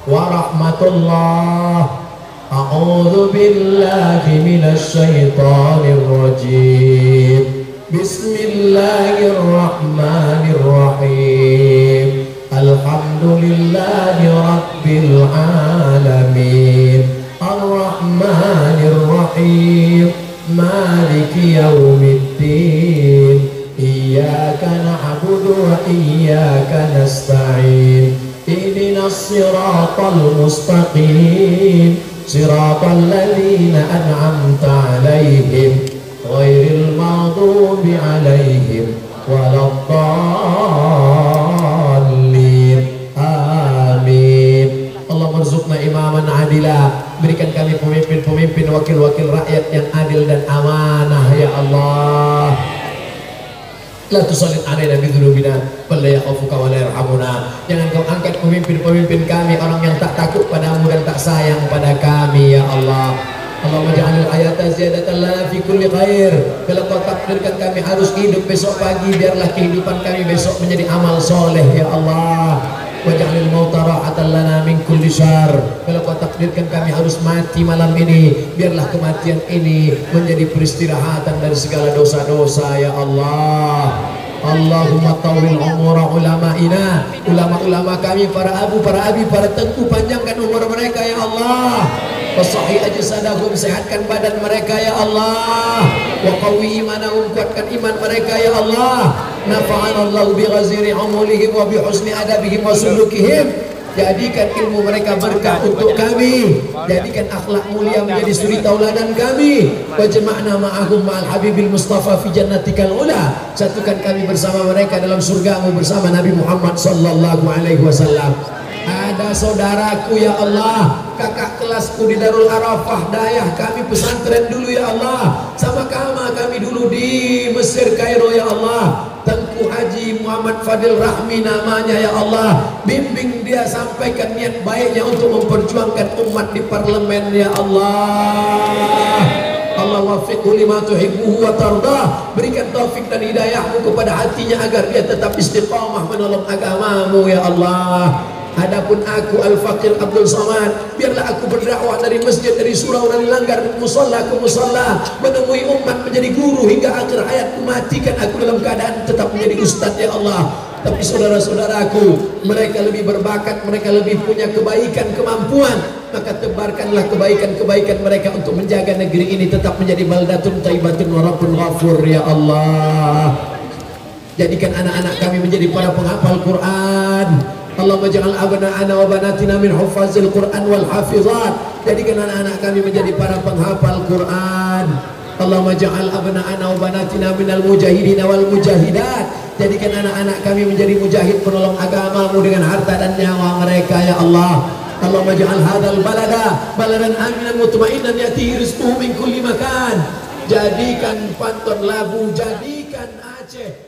Wa rahmatullah. A'udzu billahi minasy syaithanir rajim. Bismillahirrahmanirrahim. Alhamdulillahi rabbil alamin. Ar-Rahmanir Rahim. Maliki yaumiddin. Iyyaka na'budu wa iyyaka nasta'in. Ihdinas siratal mustaqim. Siratal ladzina an'amta 'alaihim ghairil maghdubi 'alaihim waladdallin. Amin. Allah warzuqna imaman adila, berikan kami pemimpin-pemimpin, wakil-wakil rakyat yang adil dan amanah ya Allah. La tusallit alaina bi dzunubina bal la yakhafuka wa la yarhamuna. Jangan kau angkat pemimpin-pemimpin kami orang yang tak takut padamu dan tak sayang pada kami ya Allah. Allahumma ja'alil hayata ziyadatan lana fi kulli khair. Kalau kau takdirkan kami harus hidup besok pagi, biarlah kehidupan kami besok menjadi amal soleh ya Allah. Waj'alil mauta rahatan lana min kulli syarr. Kalau kau takdirkan kami harus mati malam ini, biarlah kematian ini menjadi peristirahatan dari segala dosa-dosa ya Allah. Allahumma tawil umura ulama'ina, ulama-ulama kami, para abu, para abi, para tengku, panjangkan umur mereka ya Allah. Wasahih ajsadahum, sehatkan badan mereka ya Allah. Wa qawi imanahum, kuatkan iman mereka ya Allah. Nafa'anallahu bi ghaziri umulihim wa bi husni adabihim wa sulukihim. Jadikan ilmu mereka berkah untuk kami, jadikan akhlak mulia menjadi suri tauladan kami. Wajma'na ma'ahum ma'al habibil mustafa fi jannatikal ula. Satukan kami bersama mereka dalam surgamu bersama Nabi Muhammad sallallahu alaihi wasallam. Ada saudaraku ya Allah, kakak kelasku di Darul Arafah Dayah, kami pesantren dulu ya Allah, sama kami dulu di Mesir Kairo ya Allah. Tengku Haji Muhammad Fadil Rahmi namanya ya Allah, bimbing dia, sampaikan niat baiknya untuk memperjuangkan umat di parlemen ya Allah. Allah wafiqhu lima tuhibbuhu wa tardah, berikan taufik dan hidayahmu kepada hatinya agar dia tetap istiqamah menolong agamamu ya Allah. Adapun aku Al-Faqir Abdul Somad, biarlah aku berdakwah dari masjid, dari surau, dari langgar, musalla ke musalla, menemui umat, menjadi guru hingga akhir hayatku. Matikan aku dalam keadaan tetap menjadi ustadz ya Allah. Tapi saudara-saudaraku, mereka lebih berbakat, mereka lebih punya kebaikan, kemampuan, maka tebarkanlah kebaikan-kebaikan mereka untuk menjaga negeri ini tetap menjadi baldatun thayyibatun wa rabbun ghafur ya Allah. Jadikan anak-anak kami menjadi para penghafal Quran. Allahumma ja'al abna'ana wa banatina min huffazil Quran wal hafizat. Jadikan anak-anak kami menjadi para penghafal Quran. Allahumma ja'al abna'ana wa banatina minal mujahidin wal mujahidat. Jadikan anak-anak kami menjadi mujahid penolong agamamu dengan harta dan nyawa mereka ya Allah. Allahumma ja'al hadzal balada baladan aminan mutma'innan yatihi rizquhu min kulli makan. Jadikan Pantun Labu, jadikan Aceh